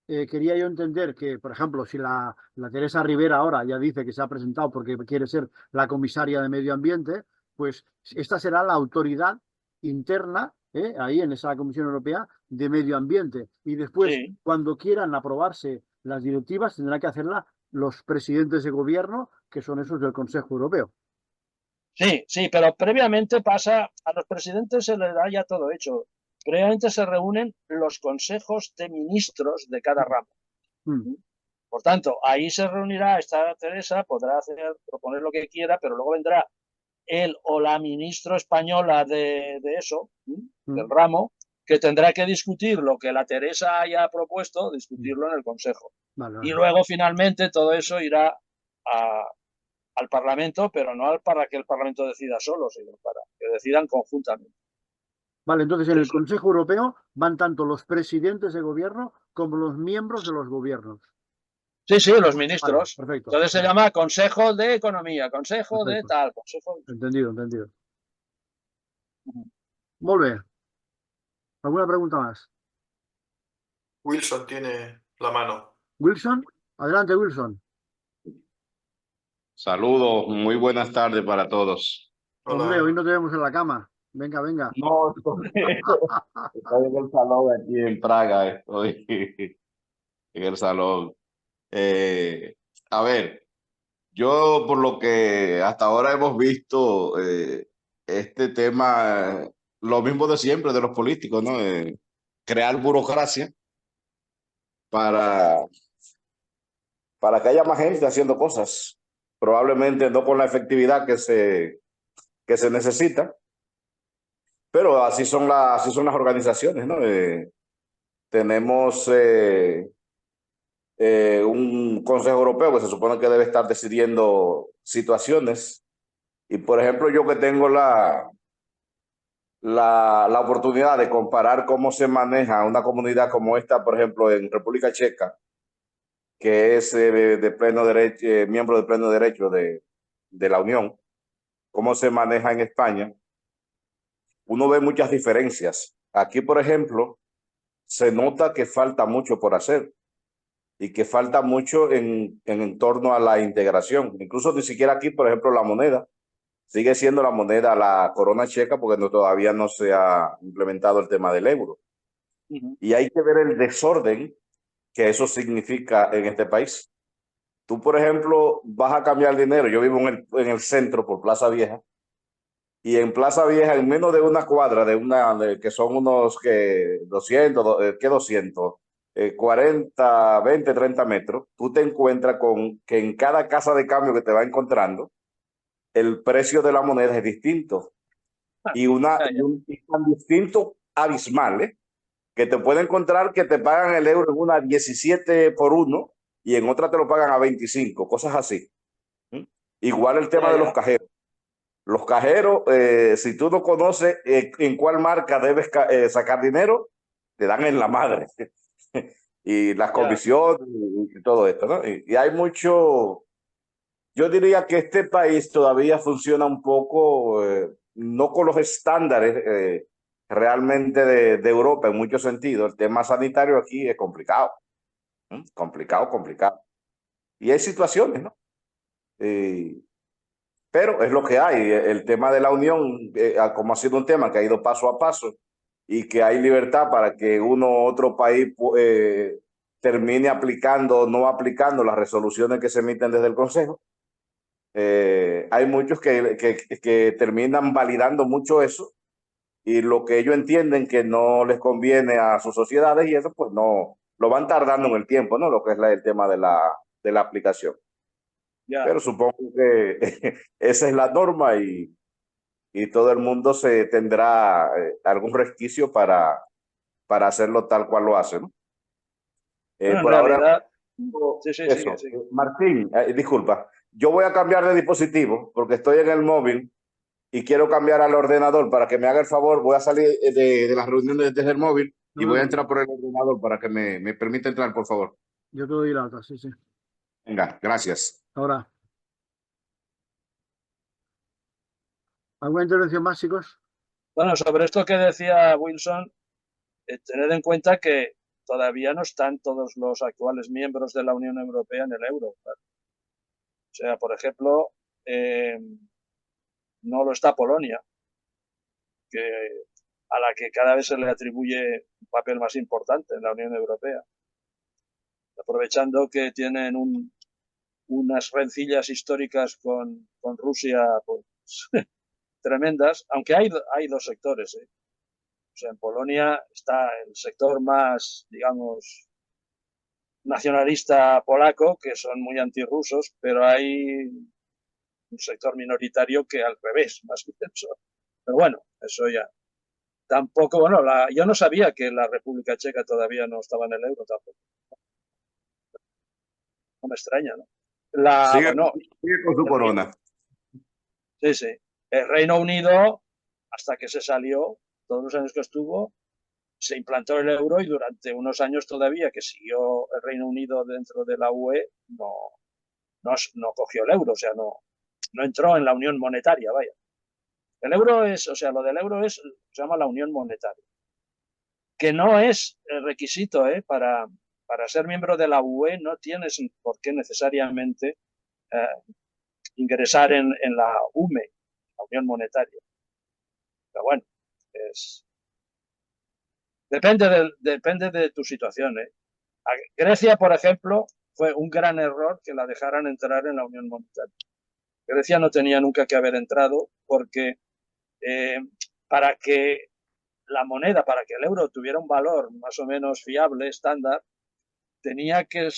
quería yo entender que, por ejemplo, si la Teresa Rivera ahora ya dice que se ha presentado porque quiere ser la comisaria de Medio Ambiente, pues esta será la autoridad interna, ahí en esa Comisión Europea, de Medio Ambiente. Y después, sí, cuando quieran aprobarse las directivas, tendrán que hacerla los presidentes de gobierno, que son esos del Consejo Europeo. Sí, pero previamente pasa, a los presidentes se les da ya todo hecho. Previamente se reúnen los consejos de ministros de cada ramo. Por tanto, ahí se reunirá esta Teresa, podrá proponer lo que quiera, pero luego vendrá él o la ministra española de eso, del ramo, que tendrá que discutir lo que la Teresa haya propuesto, discutirlo en el Consejo. Vale. Y luego, finalmente, todo eso irá al Parlamento, pero no para que el Parlamento decida solo, sino para que decidan conjuntamente. Vale, entonces en el Consejo Europeo van tanto los presidentes de gobierno como los miembros de los gobiernos. Sí, los ministros. Vale, perfecto. Entonces se llama Consejo de Economía, Consejo perfecto. De tal, Consejo... Entendido. Muy bien. ¿Alguna pregunta más? Wilson tiene la mano. Wilson, adelante, Wilson. Saludos, muy buenas tardes para todos. Hombre, hoy Hola. no te vemos en la cama. Venga, venga. No, estoy en el salón aquí en Praga, estoy en el salón. A ver, yo por lo que hasta ahora hemos visto, este tema, lo mismo de siempre de los políticos, ¿no? Crear burocracia para, para que haya más gente haciendo cosas, probablemente no con la efectividad que se necesita. Pero así son las organizaciones, ¿no? Tenemos un Consejo Europeo que se supone que debe estar decidiendo situaciones. Y, por ejemplo, yo que tengo la oportunidad de comparar cómo se maneja una comunidad como esta, por ejemplo, en República Checa, que es de pleno derecho, miembro de pleno derecho de la Unión, cómo se maneja en España, uno ve muchas diferencias. Aquí, por ejemplo, se nota que falta mucho por hacer y que falta mucho en torno a la integración. Incluso ni siquiera aquí, por ejemplo, la moneda sigue siendo la moneda, la corona checa, porque todavía no se ha implementado el tema del euro. Y hay que ver el desorden que eso significa en este país. Tú, por ejemplo, vas a cambiar dinero. Yo vivo en el centro por Plaza Vieja. Y en Plaza Vieja, en menos de una cuadra, que son unos que 200, ¿qué 200? 40, 20, 30 metros, tú te encuentras con que en cada casa de cambio que te va encontrando, el precio de la moneda es distinto. Y tan distinto abismal, ¿eh? Que te puede encontrar que te pagan el euro en una 17 por 1 y en otra te lo pagan a 25, cosas así. Igual el tema de los cajeros. Los cajeros, si tú no conoces en cuál marca debes sacar dinero, te dan en la madre. Y las comisiones y todo esto, ¿no? Y hay mucho, yo diría que este país todavía funciona un poco, no con los estándares realmente de Europa en muchos sentidos. El tema sanitario aquí es complicado, complicado, complicado. Y hay situaciones, ¿no? Pero es lo que hay. El tema de la unión, como ha sido un tema que ha ido paso a paso y que hay libertad para que uno u otro país termine aplicando o no aplicando las resoluciones que se emiten desde el Consejo, hay muchos que terminan validando mucho eso y lo que ellos entienden que no les conviene a sus sociedades y eso pues no, lo van tardando en el tiempo, ¿no? Lo que es el tema de la aplicación. Pero supongo que esa es la norma y todo el mundo se tendrá algún resquicio para hacerlo tal cual lo hace, ¿no? Bueno, por en ahora, realidad, sí, eso. sigue. Martín, disculpa, yo voy a cambiar de dispositivo porque estoy en el móvil y quiero cambiar al ordenador para que me haga el favor. Voy a salir de las reuniones desde el móvil y voy a entrar por el ordenador para que me permita entrar, por favor. Yo te doy la otra, sí, sí. Venga, gracias. Ahora, ¿alguna intervención más, chicos? Bueno, sobre esto que decía Wilson, tened en cuenta que todavía no están todos los actuales miembros de la Unión Europea en el euro. Claro. O sea, por ejemplo, no lo está Polonia, a la que cada vez se le atribuye un papel más importante en la Unión Europea. Aprovechando que tienen unas rencillas históricas con Rusia pues, tremendas, aunque hay dos sectores. O sea, en Polonia está el sector más, digamos, nacionalista polaco, que son muy antirrusos, pero hay un sector minoritario que al revés, más bien. Pero bueno, eso ya. Tampoco, bueno, yo no sabía que la República Checa todavía no estaba en el euro tampoco. No me extraña, ¿no? Sigue con su corona. Sí, sí. El Reino Unido, hasta que se salió, todos los años que estuvo, se implantó el euro y durante unos años todavía que siguió el Reino Unido dentro de la UE, no cogió el euro, o sea, no entró en la unión monetaria, vaya. El euro es, o sea, lo del euro se llama la unión monetaria. que no es requisito para ser miembro de la UE, no tienes por qué necesariamente ingresar en la UME, la Unión Monetaria. Pero bueno, depende de tu situación. A Grecia, por ejemplo, fue un gran error que la dejaran entrar en la Unión Monetaria. Grecia no tenía nunca que haber entrado porque para que la moneda, para que el euro tuviera un valor más o menos fiable, estándar, tenía que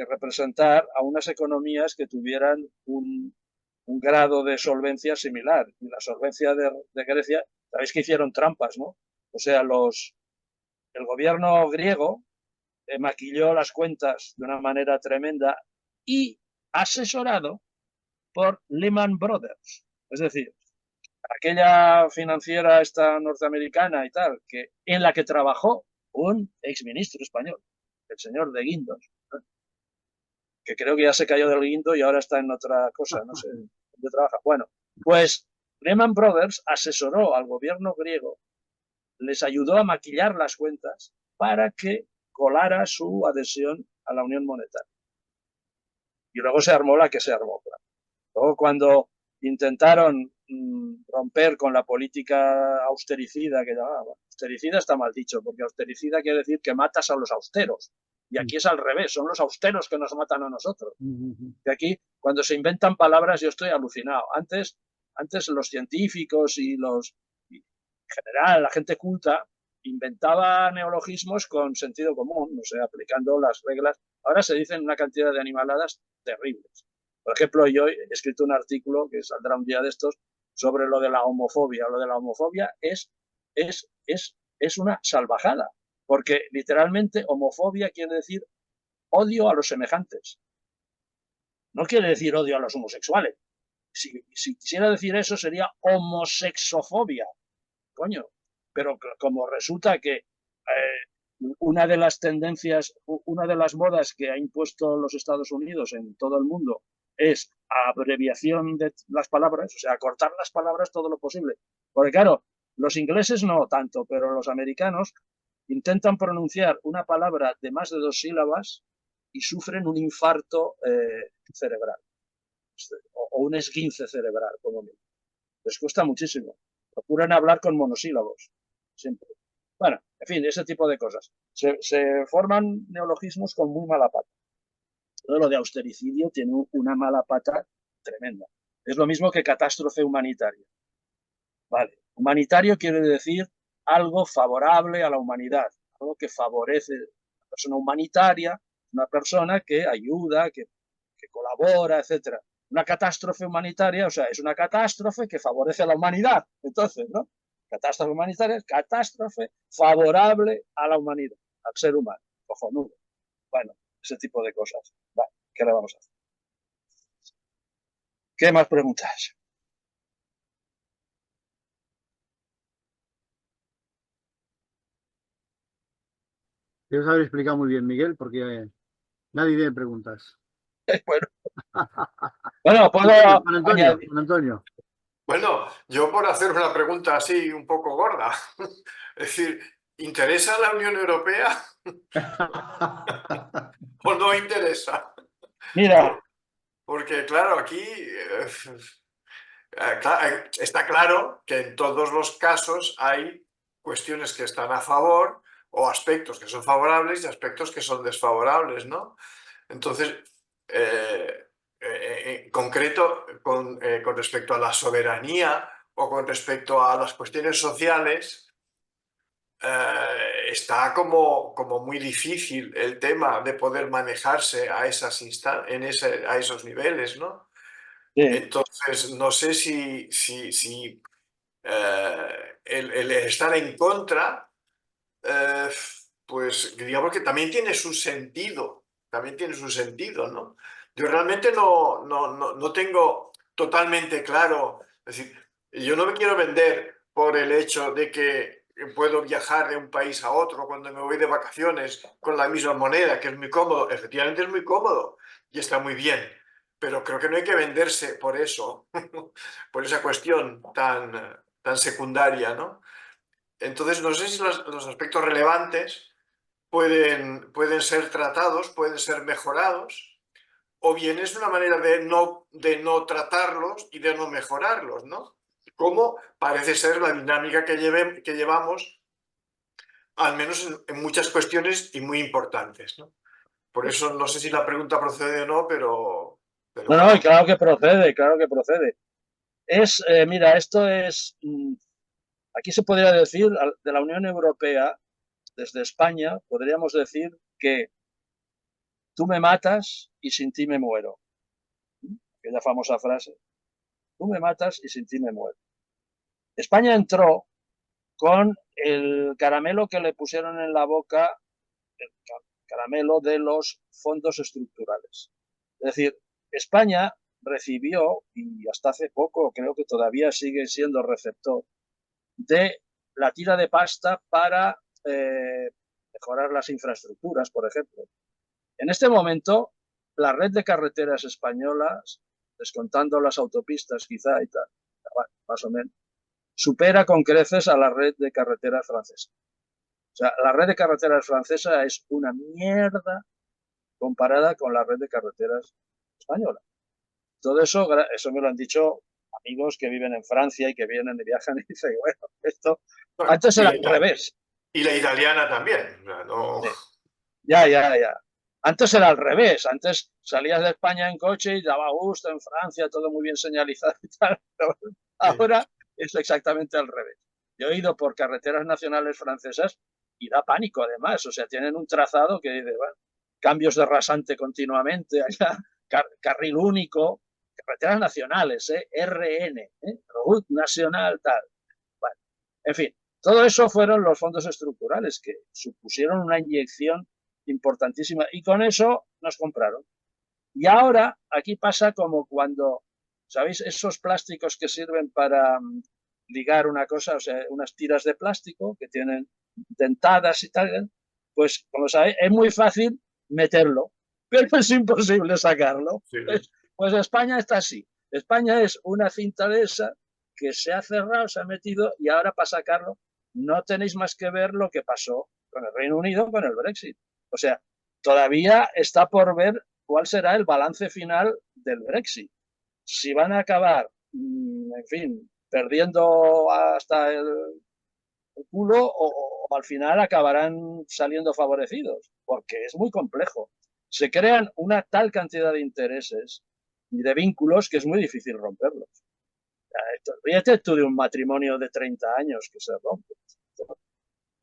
representar a unas economías que tuvieran un grado de solvencia similar. Y la solvencia de Grecia, sabéis que hicieron trampas, ¿no? O sea, el gobierno griego maquilló las cuentas de una manera tremenda y asesorado por Lehman Brothers. Es decir, aquella financiera esta norteamericana y tal, en la que trabajó un exministro español, el señor de Guindos, ¿no? Que creo que ya se cayó del guindo y ahora está en otra cosa, no sé dónde trabaja. Bueno, pues Lehman Brothers asesoró al gobierno griego, les ayudó a maquillar las cuentas para que colara su adhesión a la Unión Monetaria. Y luego se armó la que se armó. Luego, cuando intentaron romper con la política austericida, que llamaba, austericida está mal dicho, porque austericida quiere decir que matas a los austeros. Y aquí es al revés, son los austeros que nos matan a nosotros. Y aquí, cuando se inventan palabras, yo estoy alucinado. Antes los científicos y en general, la gente culta, inventaba neologismos con sentido común, o sea, aplicando las reglas. Ahora se dicen una cantidad de animaladas terribles. Por ejemplo, yo he escrito un artículo que saldrá un día de estos sobre lo de la homofobia. Lo de la homofobia es una salvajada, porque literalmente homofobia quiere decir odio a los semejantes. No quiere decir odio a los homosexuales. Si quisiera decir eso sería homosexofobia. Coño, pero como resulta que una de las tendencias, una de las modas que ha impuesto los Estados Unidos en todo el mundo es abreviación de las palabras, o sea, cortar las palabras todo lo posible. Porque claro, los ingleses no tanto, pero los americanos intentan pronunciar una palabra de más de 2 sílabas y sufren un infarto cerebral o un esguince cerebral, como mínimo. Les cuesta muchísimo. Procuran hablar con monosílabos, siempre. Bueno, en fin, ese tipo de cosas. Se forman neologismos con muy mala pata. Todo lo de austericidio tiene una mala pata tremenda. Es lo mismo que catástrofe humanitaria. Vale, humanitario quiere decir algo favorable a la humanidad, algo que favorece a la persona humanitaria, una persona que ayuda, que colabora, etcétera. Una catástrofe humanitaria, o sea, es una catástrofe que favorece a la humanidad. Entonces, ¿no? Catástrofe humanitaria es catástrofe favorable a la humanidad, al ser humano. Cojonudo. Bueno, ese tipo de cosas. Vale, ¿qué le vamos a hacer? ¿Qué más preguntas? Debes haber explicado muy bien, Miguel, porque nadie tiene preguntas. Bueno, puedo Juan Antonio, añadir. Juan Antonio. Bueno, yo por hacer una pregunta así un poco gorda, es decir, ¿interesa la Unión Europea o no interesa? Mira, Porque claro, aquí está claro que en todos los casos hay cuestiones que están a favor o aspectos que son favorables y aspectos que son desfavorables, ¿no? Entonces, en concreto, con respecto a la soberanía o con respecto a las cuestiones sociales, está como muy difícil el tema de poder manejarse a esos niveles, ¿no? sí. Entonces, no sé si el estar en contra, pues digamos que también tiene su sentido, ¿no? Yo realmente no tengo totalmente claro, es decir, yo no me quiero vender por el hecho de que puedo viajar de un país a otro cuando me voy de vacaciones con la misma moneda, que es muy cómodo. Efectivamente es muy cómodo y está muy bien, pero creo que no hay que venderse por eso, por esa cuestión tan secundaria, ¿no? Entonces, no sé si los aspectos relevantes pueden ser tratados, pueden ser mejorados, o bien es una manera de no tratarlos y de no mejorarlos, ¿no? Como parece ser la dinámica que llevamos, al menos en muchas cuestiones y muy importantes, ¿no? Por eso no sé si la pregunta procede o no, pero No, no, bueno. y claro que procede, claro que procede. Mira, esto es, aquí se podría decir, de la Unión Europea, desde España, podríamos decir que tú me matas y sin ti me muero. Aquella famosa frase. Tú me matas y sin ti me muero. España entró con el caramelo que le pusieron en la boca, el caramelo de los fondos estructurales. Es decir, España recibió, y hasta hace poco creo que todavía sigue siendo receptor, de la tira de pasta para mejorar las infraestructuras, por ejemplo. En este momento, la red de carreteras españolas, descontando las autopistas quizá y tal, más o menos, supera con creces a la red de carreteras francesa. O sea, la red de carreteras francesa es una mierda comparada con la red de carreteras española. Todo eso me lo han dicho amigos que viven en Francia y que vienen y viajan y dicen, bueno, esto antes era al revés. Y la italiana también. No... Sí. Ya. Antes era al revés. Antes salías de España en coche y daba gusto en Francia, todo muy bien señalizado y tal. Pero ahora es exactamente al revés. Yo he ido por carreteras nacionales francesas y da pánico además. O sea, tienen un trazado que dice, bueno, cambios de rasante continuamente, allá, carril único, carreteras nacionales, RN, Route Nacional, tal. Bueno, en fin, todo eso fueron los fondos estructurales que supusieron una inyección importantísima y con eso nos compraron. Y ahora aquí pasa como cuando, ¿sabéis? Esos plásticos que sirven para ligar una cosa, o sea, unas tiras de plástico que tienen dentadas y tal, pues como sabéis, es muy fácil meterlo, pero es imposible sacarlo. Sí. Pues España está así. España es una cinta de esa que se ha cerrado, se ha metido y ahora para sacarlo no tenéis más que ver lo que pasó con el Reino Unido, con el Brexit. O sea, todavía está por ver cuál será el balance final del Brexit. Si van a acabar, en fin, perdiendo hasta el culo o al final acabarán saliendo favorecidos, porque es muy complejo. Se crean una tal cantidad de intereses y de vínculos que es muy difícil romperlos. Fíjate tú de un matrimonio de 30 años que se rompe.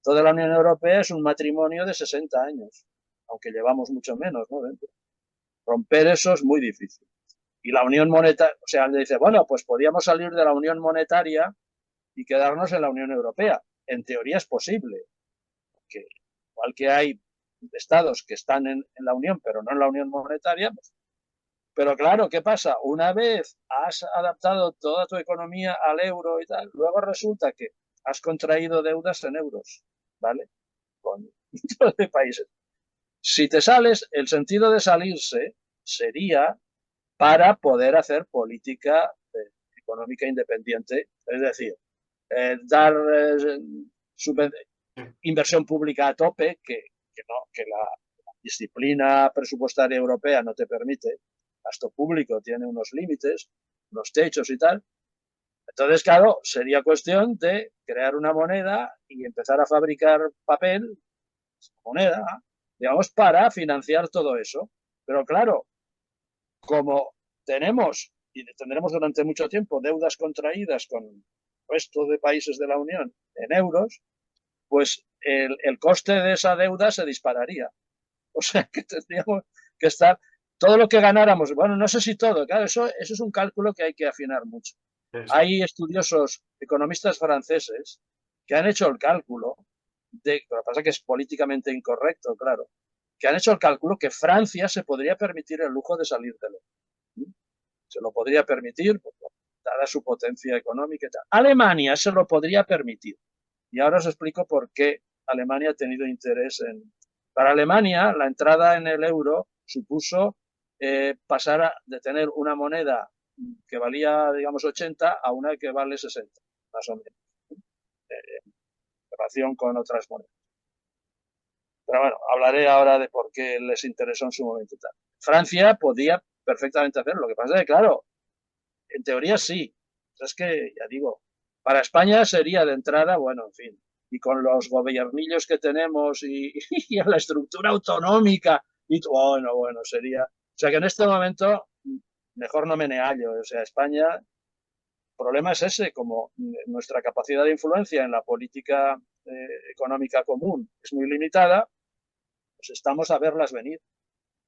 Toda la Unión Europea es un matrimonio de 60 años, aunque llevamos mucho menos, ¿no? Dentro. Romper eso es muy difícil. Y la Unión Monetaria, o sea, le dice, bueno, pues podríamos salir de la Unión Monetaria y quedarnos en la Unión Europea. En teoría es posible, porque igual que hay estados que están en la Unión, pero no en la Unión Monetaria, pues, pero claro, ¿qué pasa? Una vez has adaptado toda tu economía al euro y tal, luego resulta que has contraído deudas en euros, ¿vale? Con muchos de países. Si te sales, el sentido de salirse sería para poder hacer política económica independiente, es decir, dar inversión pública a tope, que la disciplina presupuestaria europea no te permite, gasto público tiene unos límites, unos techos y tal. Entonces, claro, sería cuestión de crear una moneda y empezar a fabricar papel, moneda, digamos, para financiar todo eso. Pero claro, como tenemos y tendremos durante mucho tiempo deudas contraídas con el resto de países de la Unión en euros, pues el coste de esa deuda se dispararía. O sea que tendríamos que estar, todo lo que ganáramos, bueno, no sé si todo, claro, eso es un cálculo que hay que afinar mucho. Sí. Hay estudiosos, economistas franceses, que han hecho el cálculo, lo que pasa es que es políticamente incorrecto, claro, que han hecho el cálculo que Francia se podría permitir el lujo de salir de él. Se lo podría permitir, dada su potencia económica y tal. Alemania se lo podría permitir. Y ahora os explico por qué Alemania ha tenido interés en... Para Alemania, la entrada en el euro supuso pasar de tener una moneda que valía, digamos, 80 a una que vale 60, más o menos. relación con otras monedas. Pero bueno, hablaré ahora de por qué les interesó en su momento y tal. Francia podía perfectamente hacerlo. Lo que pasa es que, claro, en teoría sí. Es que, ya digo, para España sería de entrada, bueno, en fin, y con los gobiernillos que tenemos y la estructura autonómica, y bueno, sería... O sea que en este momento, mejor no me hallo. O sea, España, el problema es ese, como nuestra capacidad de influencia en la política económica común es muy limitada, pues estamos a verlas venir.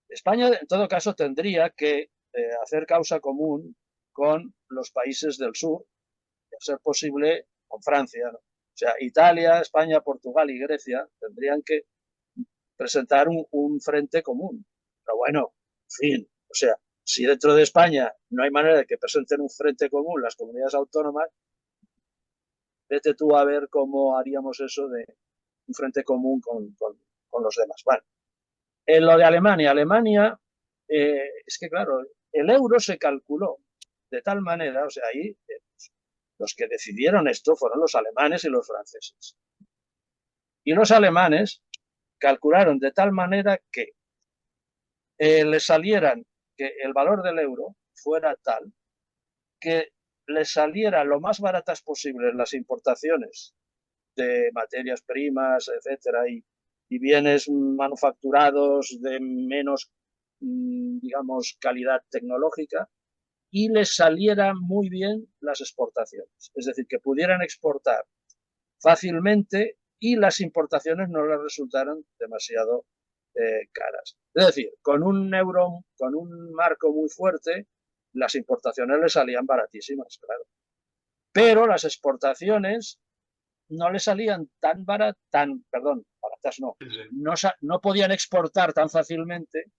España, en todo caso, tendría que hacer causa común con los países del sur, y a ser posible con Francia, ¿no? O sea, Italia, España, Portugal y Grecia tendrían que presentar un frente común. Pero bueno, en fin, o sea, si dentro de España no hay manera de que presenten un frente común las comunidades autónomas, vete tú a ver cómo haríamos eso de un frente común con los demás. Bueno, en lo de Alemania, es que claro, el euro se calculó de tal manera, o sea, ahí los que decidieron esto fueron los alemanes y los franceses. Y los alemanes calcularon de tal manera que les salieran, que el valor del euro fuera tal que les saliera lo más baratas posible las importaciones de materias primas, etcétera, y bienes manufacturados de menos, digamos, calidad tecnológica, y les salieran muy bien las exportaciones. Es decir, que pudieran exportar fácilmente y las importaciones no les resultaran demasiado caras. Es decir, con un euro, con un marco muy fuerte, las importaciones les salían baratísimas, claro. Pero las exportaciones no le salían baratas no podían exportar tan fácilmente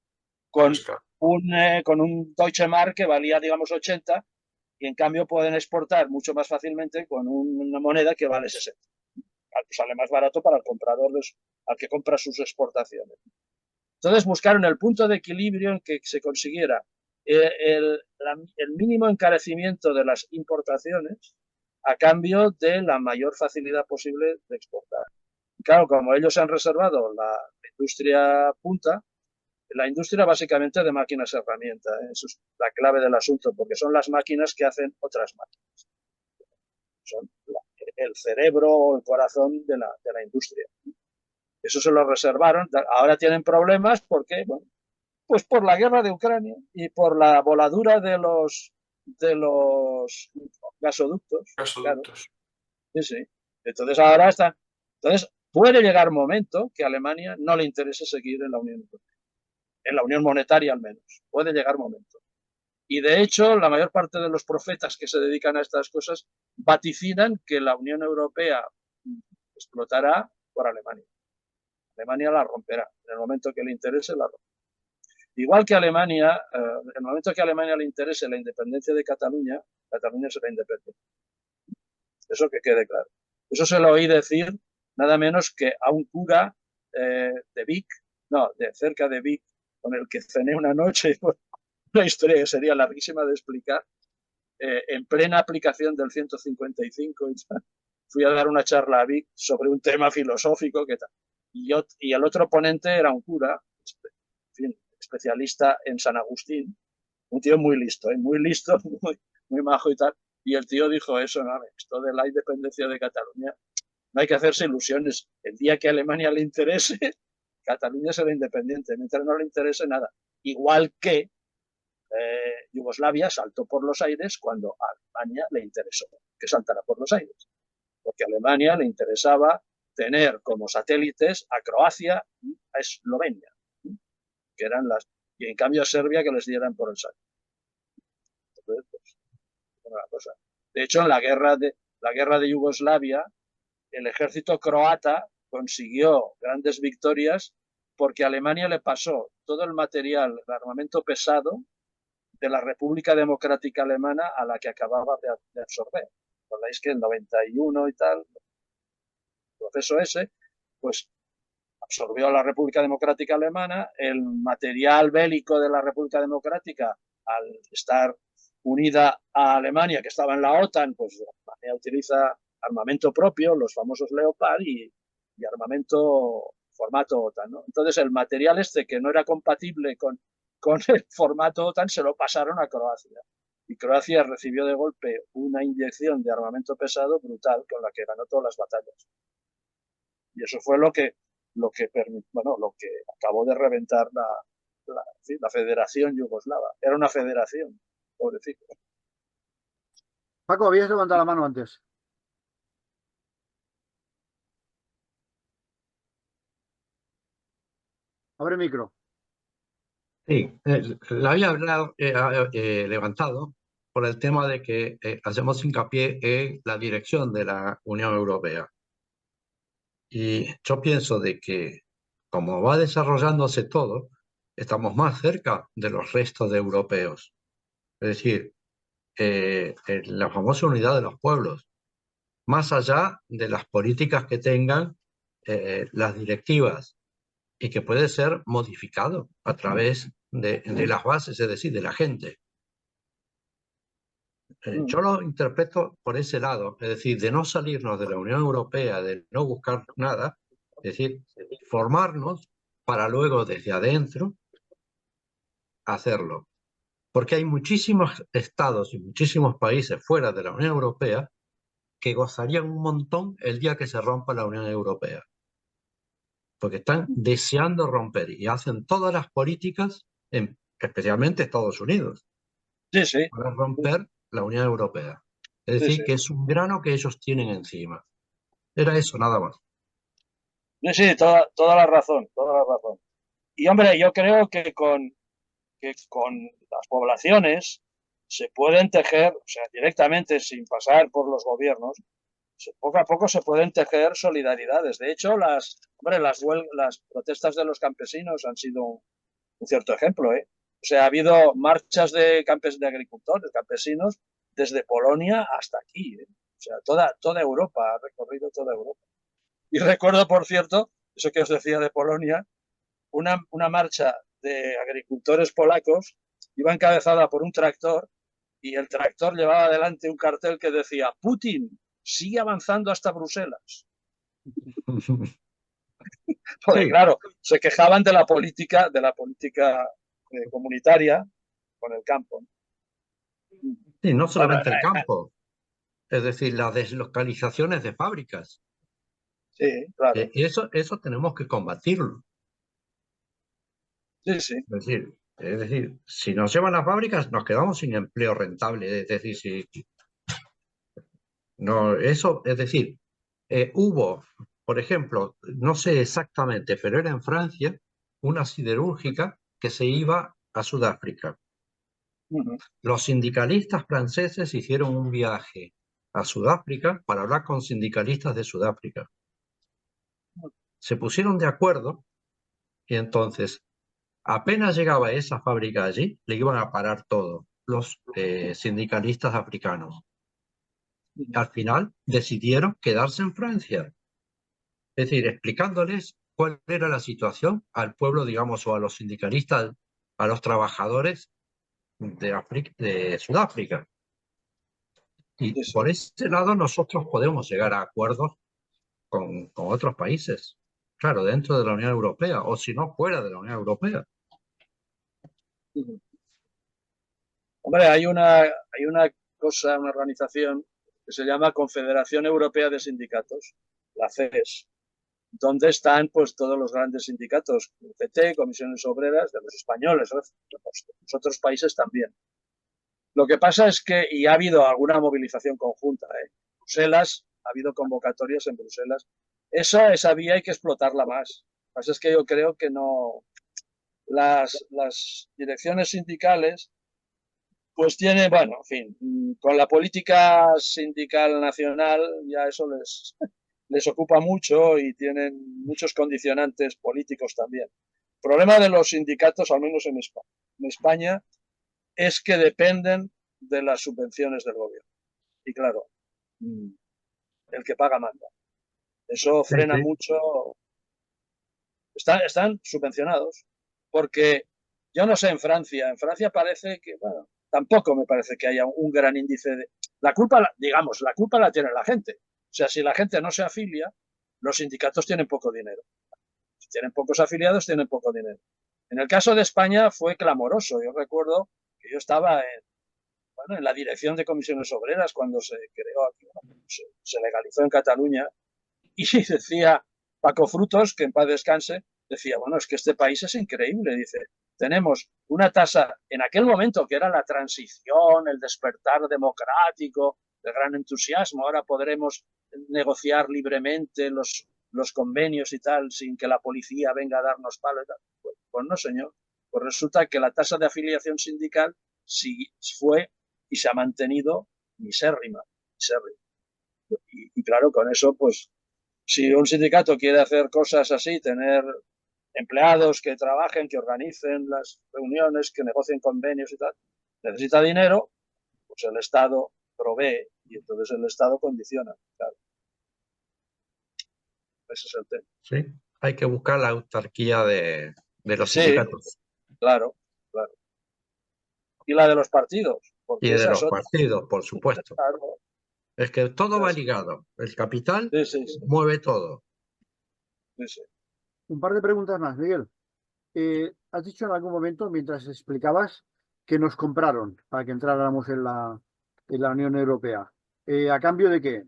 con un Deutsche Mark que valía, digamos, 80, y en cambio pueden exportar mucho más fácilmente con una moneda que vale 60. Sale más barato para el comprador, al que compra sus exportaciones. Entonces buscaron el punto de equilibrio en que se consiguiera el mínimo encarecimiento de las importaciones a cambio de la mayor facilidad posible de exportar. Claro, como ellos han reservado la industria punta, la industria básicamente de máquinas y herramientas, eso es la clave del asunto, porque son las máquinas que hacen otras máquinas. Son el cerebro o el corazón de la industria. Eso se lo reservaron. Ahora tienen problemas porque, bueno, pues por la guerra de Ucrania y por la voladura de los gasoductos. Claro. Sí, sí. Entonces ahora está. Entonces puede llegar un momento que a Alemania no le interese seguir en la Unión Europea, en la Unión Monetaria al menos. Puede llegar un momento. Y de hecho, la mayor parte de los profetas que se dedican a estas cosas vaticinan que la Unión Europea explotará por Alemania. Alemania la romperá. En el momento que le interese, la romperá. Igual que Alemania, en el momento que a Alemania le interese la independencia de Cataluña, Cataluña será independiente. Eso que quede claro. Eso se lo oí decir nada menos que a un cura de Vic, de cerca de Vic, con el que cené una noche, una historia que sería larguísima de explicar, en plena aplicación del 155, fui a dar una charla a Vic sobre un tema filosófico, ¿qué tal? Y el otro ponente era un cura, en fin, especialista en San Agustín, un tío muy listo, muy majo y tal, y el tío dijo eso, ¿no? Esto de la independencia de Cataluña, no hay que hacerse ilusiones, el día que a Alemania le interese, Cataluña será independiente, mientras no le interese nada, igual que Yugoslavia saltó por los aires cuando a Alemania le interesó que saltara por los aires, porque a Alemania le interesaba tener como satélites a Croacia y a Eslovenia, que eran y en cambio a Serbia que les dieran por el saco. Entonces, pues, una cosa. De hecho, en la guerra de Yugoslavia, el ejército croata consiguió grandes victorias porque a Alemania le pasó todo el material, el armamento pesado de la República Democrática Alemana a la que acababa de absorber. ¿Recordáis que en 91 y tal, el proceso ese, pues absorbió a la República Democrática Alemana, el material bélico de la República Democrática, al estar unida a Alemania, que estaba en la OTAN, pues Alemania utiliza armamento propio, los famosos Leopard y armamento formato OTAN, ¿no? Entonces el material este que no era compatible con el formato OTAN se lo pasaron a Croacia. Y Croacia recibió de golpe una inyección de armamento pesado brutal con la que ganó todas las batallas. Y eso fue lo que acabó de reventar la Federación Yugoslava. Era una federación, pobrecito. Paco, habías levantado la mano antes. Abre micro. Sí, la había levantado por el tema de que hacemos hincapié en la dirección de la Unión Europea. Y yo pienso de que como va desarrollándose todo, estamos más cerca de los restos de europeos. Es decir, en la famosa unidad de los pueblos, más allá de las políticas que tengan las directivas y que puede ser modificado a través de las bases, es decir, de la gente. Yo lo interpreto por ese lado, es decir, de no salirnos de la Unión Europea, de no buscar nada, es decir, formarnos para luego desde adentro hacerlo. Porque hay muchísimos estados y muchísimos países fuera de la Unión Europea que gozarían un montón el día que se rompa la Unión Europea. Porque están deseando romper y hacen todas las políticas, especialmente Estados Unidos, Sí, sí. para romper la Unión Europea. Es decir, Sí. que es un grano que ellos tienen encima. Era eso, nada más. Sí, toda la razón, toda la razón. Y hombre, yo creo que con las poblaciones se pueden tejer, o sea, directamente, sin pasar por los gobiernos, poco a poco se pueden tejer solidaridades. De hecho, las protestas de los campesinos han sido un cierto ejemplo, ¿eh? O sea, ha habido marchas de agricultores, campesinos, desde Polonia hasta aquí, ¿eh? O sea, toda Europa, ha recorrido toda Europa. Y recuerdo, por cierto, eso que os decía de Polonia, una marcha de agricultores polacos iba encabezada por un tractor y el tractor llevaba adelante un cartel que decía: Putin sigue avanzando hasta Bruselas. Porque, Sí. claro, se quejaban de la política comunitaria con el campo. Y no solamente el campo, es decir, las deslocalizaciones de fábricas. Sí, claro. Eso tenemos que combatirlo. Sí, sí. Es decir, si nos llevan a fábricas, nos quedamos sin empleo rentable. Es decir, hubo, por ejemplo, no sé exactamente, pero era en Francia, una siderúrgica que se iba a Sudáfrica. Los sindicalistas franceses hicieron un viaje a Sudáfrica para hablar con sindicalistas de Sudáfrica. Se pusieron de acuerdo y entonces, apenas llegaba esa fábrica allí, le iban a parar todo los sindicalistas africanos. Al final decidieron quedarse en Francia. Es decir, explicándoles cuál era la situación al pueblo, digamos, o a los sindicalistas, a los trabajadores de Sudáfrica. Y Sí. por ese lado nosotros podemos llegar a acuerdos con otros países. Claro, dentro de la Unión Europea, o si no, fuera de la Unión Europea. Hombre, hay una organización que se llama Confederación Europea de Sindicatos, la CES, donde están pues todos los grandes sindicatos, CT, comisiones obreras, de los españoles, de los otros países también. Lo que pasa es que, y ha habido alguna movilización conjunta, Bruselas, ha habido convocatorias en Bruselas, esa vía hay que explotarla más. Lo que pasa es que yo creo que no, las direcciones sindicales pues tiene, bueno, en fin, con la política sindical nacional ya eso les ocupa mucho y tienen muchos condicionantes políticos también. El problema de los sindicatos, al menos en España, es que dependen de las subvenciones del gobierno. Y claro, el que paga manda. Eso frena mucho. Están subvencionados. Porque yo no sé en Francia parece que, bueno, tampoco me parece que haya un gran índice de... La culpa la tiene la gente. O sea, si la gente no se afilia, los sindicatos tienen poco dinero. Si tienen pocos afiliados, tienen poco dinero. En el caso de España fue clamoroso. Yo recuerdo que yo estaba en la dirección de comisiones obreras cuando se creó aquí, se legalizó en Cataluña, y decía Paco Frutos, que en paz descanse, decía, bueno, es que este país es increíble, dice, tenemos una tasa, en aquel momento que era la transición, el despertar democrático, el gran entusiasmo, ahora podremos negociar libremente los convenios y tal, sin que la policía venga a darnos palo y tal. Pues no, señor. Pues resulta que la tasa de afiliación sindical sí fue y se ha mantenido misérrima. Y claro, con eso, pues, si un sindicato quiere hacer cosas así, tener empleados que trabajen, que organicen las reuniones, que negocien convenios y tal, necesita dinero, pues el Estado provee y entonces el Estado condiciona. Claro. Ese es el tema. Sí, hay que buscar la autarquía de los sindicatos. Claro, claro. Y la de los partidos. Porque Y de los partidos, por supuesto. Claro. Es que todo va ligado. El capital mueve todo. Sí. Un par de preguntas más, Miguel. Has dicho en algún momento, mientras explicabas, que nos compraron para que entráramos en la Unión Europea. ¿A cambio de qué?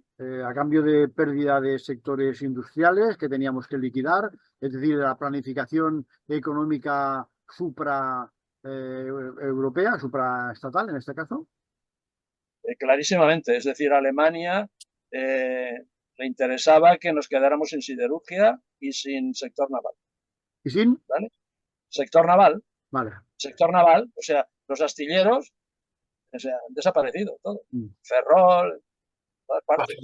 A cambio de pérdida de sectores industriales que teníamos que liquidar, es decir, de la planificación económica europea, supraestatal en este caso. Clarísimamente, es decir, a Alemania le interesaba que nos quedáramos sin siderurgia y sin sector naval. ¿Y sin? ¿Vale? Sector naval. Vale. Sector naval, o sea, los astilleros, o sea, han desaparecido todo. Ferrol, todas partes.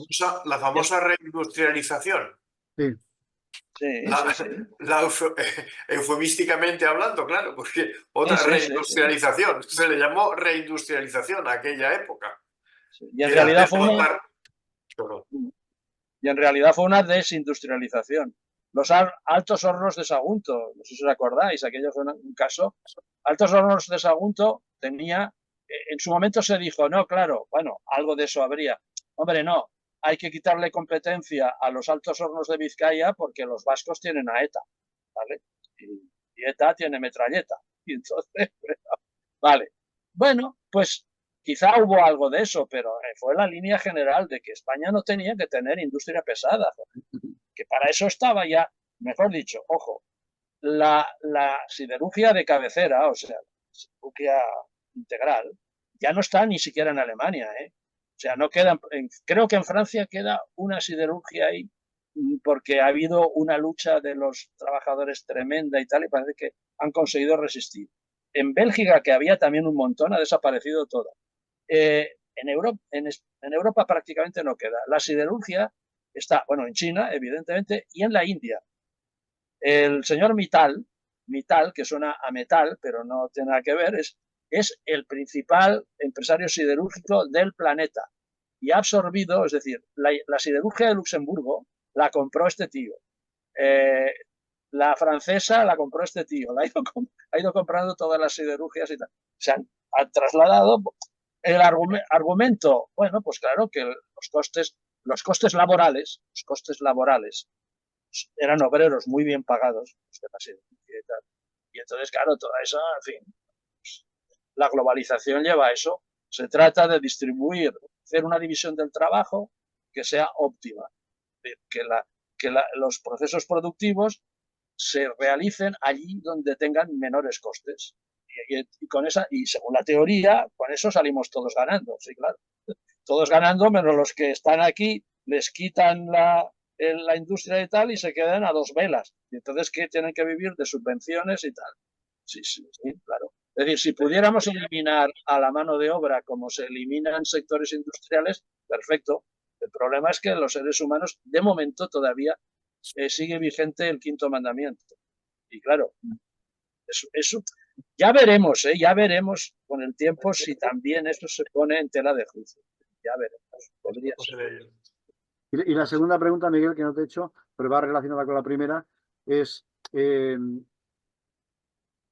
La famosa reindustrialización. Sí. Eufemísticamente hablando, claro, porque otra reindustrialización, se le llamó reindustrialización a aquella época. Y en realidad fue una desindustrialización. Los altos hornos de Sagunto, no sé si os acordáis, aquello fue un caso. Altos hornos de Sagunto tenía, en su momento se dijo, no, claro, bueno, algo de eso habría. Hombre, no, hay que quitarle competencia a los altos hornos de Vizcaya porque los vascos tienen a ETA, ¿vale? Y ETA tiene metralleta. Y entonces, vale. Bueno, pues quizá hubo algo de eso, pero fue la línea general de que España no tenía que tener industria pesada, que para eso estaba ya, mejor dicho, ojo, la siderurgia de cabecera, o sea, la siderurgia integral, ya no está ni siquiera en Alemania, ¿eh? O sea, no queda, creo que en Francia queda una siderurgia ahí porque ha habido una lucha de los trabajadores tremenda y tal, y parece que han conseguido resistir. En Bélgica, que había también un montón, ha desaparecido toda. En Europa prácticamente no queda. La siderurgia está, bueno, en China, evidentemente, y en la India. El señor Mittal, que suena a metal, pero no tiene nada que ver, es el principal empresario siderúrgico del planeta. Y ha absorbido, es decir, la siderurgia de Luxemburgo la compró este tío. La francesa la compró este tío. Ha ido comprando todas las siderurgias y tal. Se han trasladado. El argumento, bueno, pues claro que los costes laborales eran obreros muy bien pagados, y entonces, claro, toda esa, en fin, la globalización lleva a eso. Se trata de distribuir, hacer una división del trabajo que sea óptima, que los procesos productivos se realicen allí donde tengan menores costes. Y con esa, y según la teoría, con eso salimos todos ganando, sí, claro. Todos ganando, menos los que están aquí, les quitan la industria y tal y se quedan a dos velas. Y entonces, ¿qué? Tienen que vivir de subvenciones y tal. Sí, claro. Es decir, si pudiéramos eliminar a la mano de obra como se eliminan sectores industriales, perfecto. El problema es que los seres humanos, de momento, todavía sigue vigente el quinto mandamiento. Y claro, eso ya veremos con el tiempo si también esto se pone en tela de juicio. Ya veremos. Podría ser. Y la segunda pregunta, Miguel, que no te he hecho, pero va relacionada con la primera, es,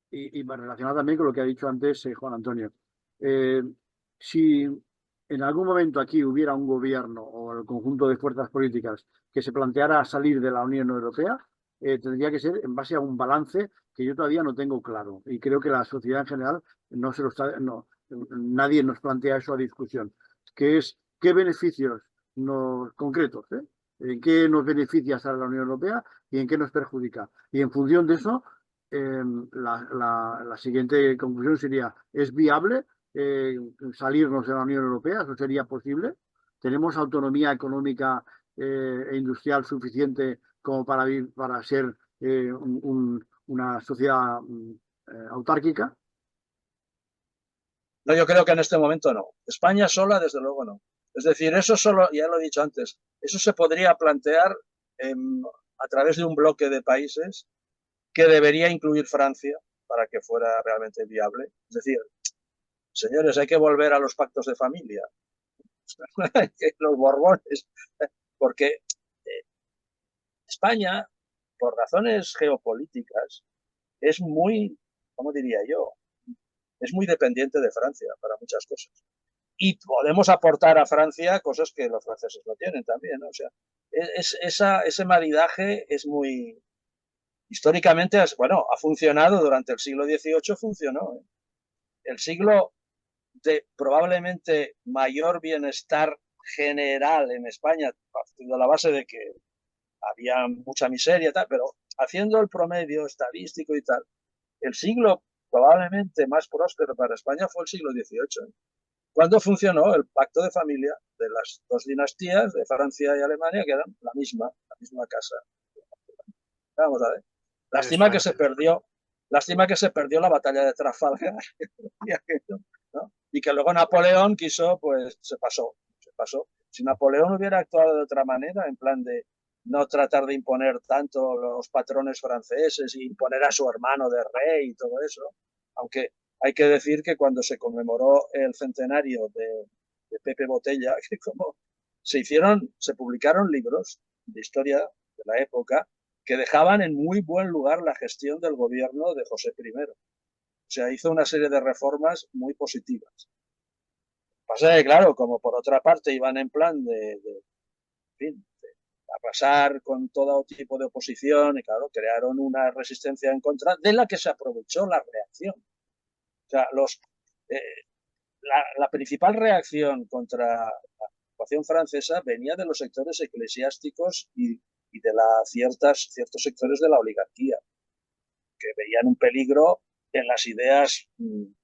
y va relacionada también con lo que ha dicho antes Juan Antonio. Si en algún momento aquí hubiera un gobierno o el conjunto de fuerzas políticas que se planteara salir de la Unión Europea, tendría que ser en base a un balance que yo todavía no tengo claro. Y creo que la sociedad en general no se lo está, no, nadie nos plantea eso a discusión. Que es qué beneficios concretos, en qué nos beneficia estar en la Unión Europea y en qué nos perjudica. Y en función de eso, la siguiente conclusión sería, ¿es viable salirnos de la Unión Europea? ¿Eso sería posible? ¿Tenemos autonomía económica e industrial suficiente como para ser una sociedad autárquica? No, yo creo que en este momento no. España sola, desde luego, no. Es decir, eso solo, ya lo he dicho antes, eso se podría plantear a través de un bloque de países que debería incluir Francia para que fuera realmente viable. Es decir, señores, hay que volver a los pactos de familia. Los Borbones, porque España, por razones geopolíticas, es muy, ¿cómo diría yo? Es muy dependiente de Francia para muchas cosas. Y podemos aportar a Francia cosas que los franceses no tienen también, ¿no? O sea, ese maridaje es muy... Históricamente, bueno, ha funcionado durante el siglo XVIII, funcionó. El siglo de probablemente mayor bienestar general en España, partiendo de la base de que había mucha miseria y tal, pero haciendo el promedio estadístico y tal, el siglo probablemente más próspero para España fue el siglo XVIII. Cuando funcionó el pacto de familia de las dos dinastías, de Francia y Alemania, que eran la misma casa. Vamos a ver. Lástima que se perdió la batalla de Trafalgar, ¿no? Y que luego Napoleón quiso, pues se pasó. Si Napoleón hubiera actuado de otra manera, en plan de no tratar de imponer tanto los patrones franceses y imponer a su hermano de rey y todo eso, aunque hay que decir que cuando se conmemoró el centenario de Pepe Botella, que como se publicaron libros de historia de la época que dejaban en muy buen lugar la gestión del gobierno de José I. O sea, hizo una serie de reformas muy positivas. Pasa que, claro, como por otra parte iban en plan de arrasar con todo tipo de oposición y, claro, crearon una resistencia en contra de la que se aprovechó la reacción. O sea, la principal reacción contra la ocupación francesa venía de los sectores eclesiásticos y de ciertos sectores de la oligarquía, que veían un peligro en las ideas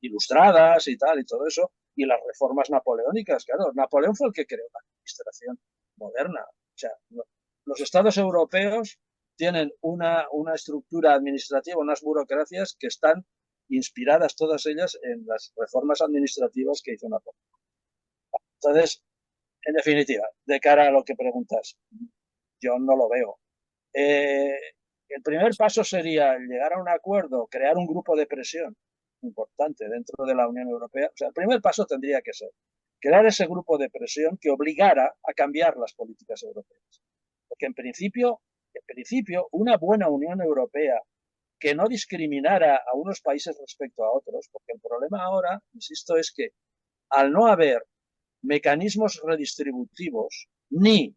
ilustradas y tal, y todo eso, y las reformas napoleónicas. Claro, Napoleón fue el que creó la administración moderna. O sea, los estados europeos tienen una estructura administrativa, unas burocracias que están inspiradas todas ellas en las reformas administrativas que hizo Napoleón. Entonces, en definitiva, de cara a lo que preguntas, yo no lo veo. El primer paso sería llegar a un acuerdo, crear un grupo de presión importante dentro de la Unión Europea. O sea, el primer paso tendría que ser crear ese grupo de presión que obligara a cambiar las políticas europeas. Porque en principio, una buena Unión Europea que no discriminara a unos países respecto a otros, porque el problema ahora, insisto, es que al no haber mecanismos redistributivos ni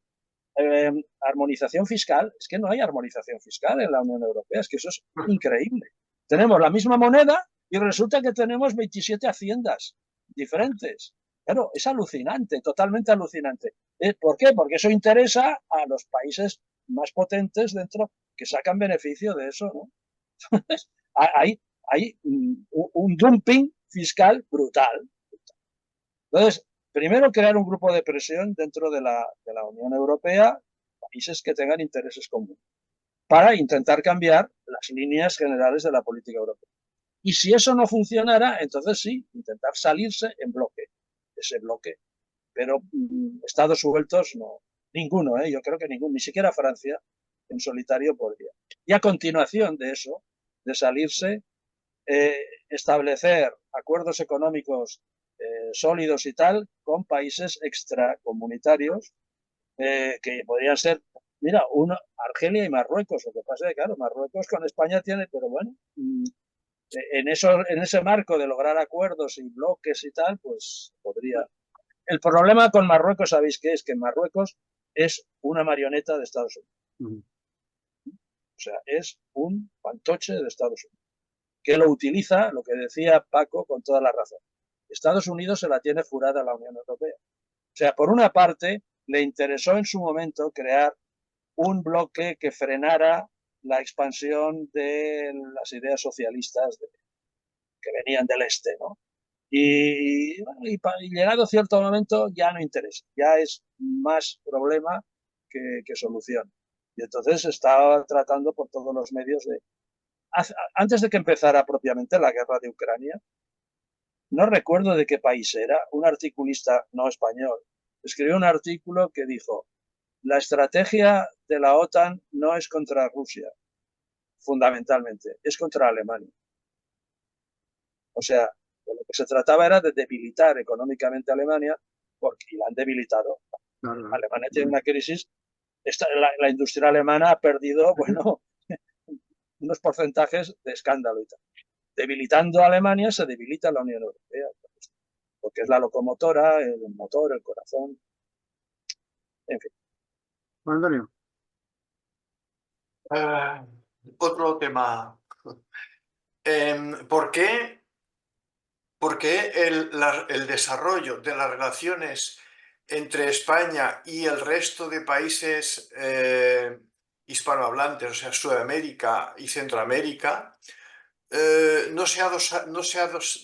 armonización fiscal, es que no hay armonización fiscal en la Unión Europea, es que eso es increíble. Tenemos la misma moneda y resulta que tenemos 27 haciendas diferentes. Claro, es alucinante, totalmente alucinante. ¿Por qué? Porque eso interesa a los países más potentes dentro que sacan beneficio de eso, ¿no? Entonces, hay un dumping fiscal brutal. Entonces, primero crear un grupo de presión dentro de la Unión Europea, países que tengan intereses comunes, para intentar cambiar las líneas generales de la política europea. Y si eso no funcionara, entonces sí, intentar salirse en bloque, ese bloque. Pero estados sueltos no, ninguno, yo creo que ninguno, ni siquiera Francia en solitario podría. Y a continuación de eso, de salirse, establecer acuerdos económicos sólidos y tal con países extracomunitarios que podrían ser, mira, Argelia y Marruecos. Lo que pasa es que, claro, Marruecos con España tiene, pero bueno, en ese marco de lograr acuerdos y bloques y tal, pues podría. El problema con Marruecos, ¿sabéis qué es? Que Marruecos es una marioneta de Estados Unidos. O sea, es un fantoche de Estados Unidos, que lo utiliza, lo que decía Paco, con toda la razón. Estados Unidos se la tiene jurada a la Unión Europea. O sea, por una parte, le interesó en su momento crear un bloque que frenara la expansión de las ideas socialistas que venían del este, ¿no? Y llegado cierto momento ya no interesa, ya es más problema que solución. Y entonces estaba tratando por todos los medios de... Antes de que empezara propiamente la guerra de Ucrania, no recuerdo de qué país era, un articulista no español escribió un artículo que dijo: la estrategia de la OTAN no es contra Rusia, fundamentalmente, es contra Alemania. O sea, de lo que se trataba era de debilitar económicamente a Alemania, porque la han debilitado. Alemania tiene una crisis, la industria alemana ha perdido, bueno, unos porcentajes de escándalo y tal. Debilitando a Alemania se debilita la Unión Europea, porque es la locomotora, el motor, el corazón, en fin. Antonio. Otro tema. ¿Por qué el desarrollo de las relaciones entre España y el resto de países hispanohablantes, o sea, Sudamérica y Centroamérica, no se ha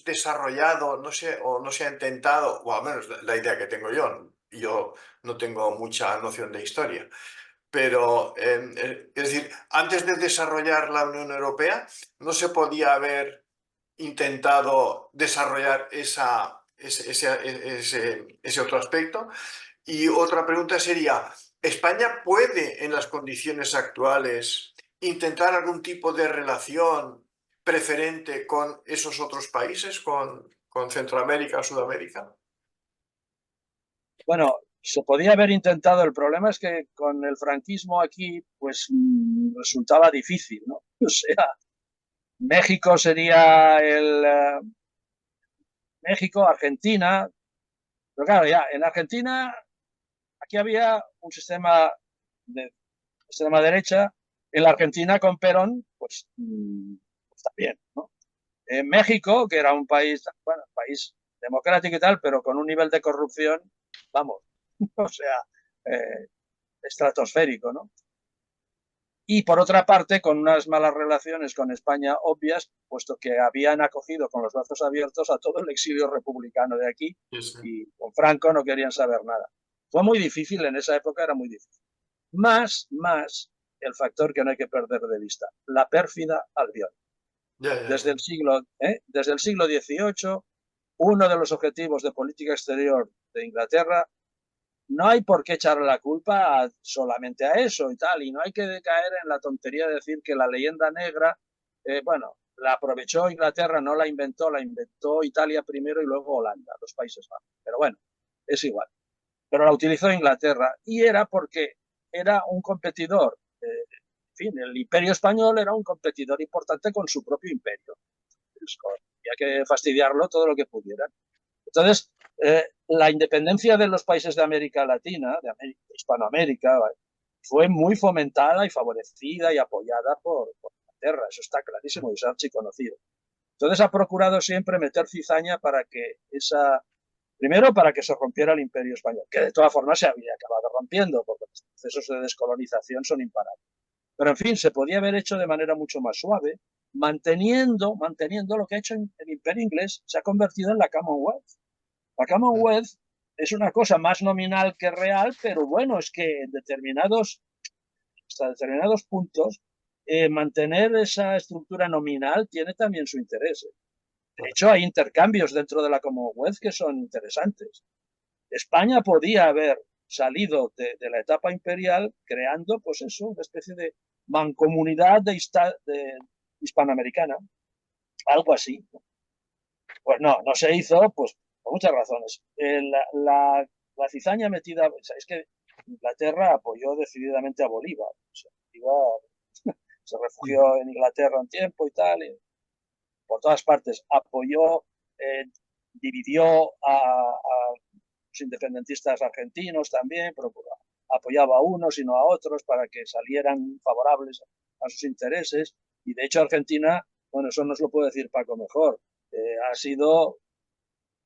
desarrollado, o no se ha intentado, o al menos la idea que tengo yo no tengo mucha noción de historia, pero es decir, antes de desarrollar la Unión Europea, no se podía haber intentado desarrollar ese otro aspecto. Y otra pregunta sería, ¿España puede en las condiciones actuales intentar algún tipo de relación preferente con esos otros países, con Centroamérica, Sudamérica? Bueno, se podía haber intentado. El problema es que con el franquismo aquí, pues resultaba difícil, ¿no? O sea, México sería México, Argentina, pero claro, ya en Argentina aquí había un sistema de extrema derecha. En la Argentina con Perón, pues está bien, ¿no? En México, que era un país, bueno, país democrático y tal, pero con un nivel de corrupción, vamos, o sea, estratosférico, ¿no? Y por otra parte, con unas malas relaciones con España obvias, puesto que habían acogido con los brazos abiertos a todo el exilio republicano de aquí, y con Franco no querían saber nada. Fue muy difícil, en esa época era muy difícil. Más el factor que no hay que perder de vista, la pérfida Albión. Desde el siglo XVIII, uno de los objetivos de política exterior de Inglaterra, no hay por qué echarle la culpa solamente a eso y tal, y no hay que caer en la tontería de decir que la leyenda negra, bueno, la aprovechó Inglaterra, no la inventó Italia primero y luego Holanda, los Países Bajos. Pero bueno, es igual. Pero la utilizó Inglaterra y era porque era un competidor. En fin, el Imperio Español era un competidor importante con su propio imperio. Pues, había que fastidiarlo todo lo que pudieran. Entonces, la independencia de los países de América Latina, de Hispanoamérica, fue muy fomentada y favorecida y apoyada por Inglaterra. Eso está clarísimo y es archiconocido. Entonces ha procurado siempre meter cizaña para que primero para que se rompiera el Imperio Español, que de todas formas se había acabado rompiendo, porque los procesos de descolonización son imparables. Pero en fin, se podía haber hecho de manera mucho más suave, manteniendo lo que ha hecho el Imperio Inglés, se ha convertido en la Commonwealth. La Commonwealth es una cosa más nominal que real, pero bueno, es que hasta determinados puntos, mantener esa estructura nominal tiene también su interés. De hecho, hay intercambios dentro de la Commonwealth que son interesantes. España podía haber salido de la etapa imperial creando, pues eso, una especie de mancomunidad de hispanoamericana, algo así. Pues no se hizo, pues por muchas razones. La cizaña metida, es que Inglaterra apoyó decididamente a Bolívar. O sea, Bolívar se refugió en Inglaterra un tiempo y tal, y por todas partes apoyó, dividió a los independentistas argentinos también, pero apoyaba a unos y no a otros para que salieran favorables a sus intereses. Y de hecho Argentina, bueno, eso nos lo puede decir Paco mejor, ha sido,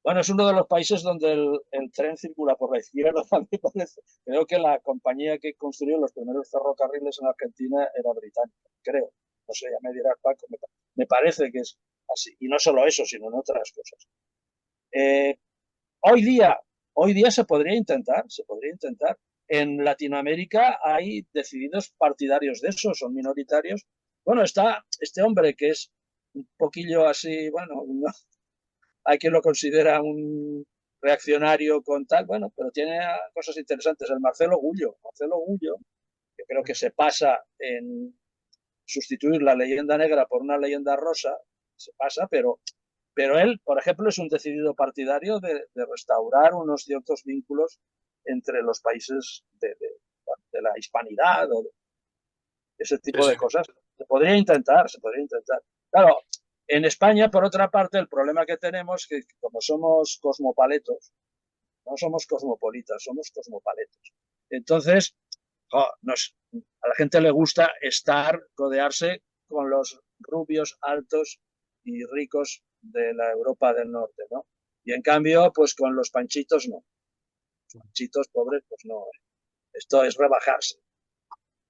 bueno, es uno de los países donde el tren circula por la izquierda, me parece. Creo que la compañía que construyó los primeros ferrocarriles en Argentina era británica, creo. No sé, ya me dirá Paco, me parece que es así. Y no solo eso, sino en otras cosas. Hoy día se podría intentar. En Latinoamérica hay decididos partidarios de eso, son minoritarios. Bueno, está este hombre que es un poquillo así, bueno, no, hay quien lo considera un reaccionario con tal, bueno, pero tiene cosas interesantes. El Marcelo Gullo, que creo que se pasa en sustituir la leyenda negra por una leyenda rosa, se pasa, pero él, por ejemplo, es un decidido partidario de restaurar unos ciertos vínculos entre los países de la hispanidad o de ese tipo de cosas. Se podría intentar. Claro, en España, por otra parte, el problema que tenemos es que como somos cosmopaletos, no somos cosmopolitas, somos cosmopaletos. Entonces, a la gente le gusta codearse con los rubios altos y ricos de la Europa del Norte, ¿no? Y en cambio, pues con los panchitos no. Los panchitos pobres, pues no. Esto es rebajarse.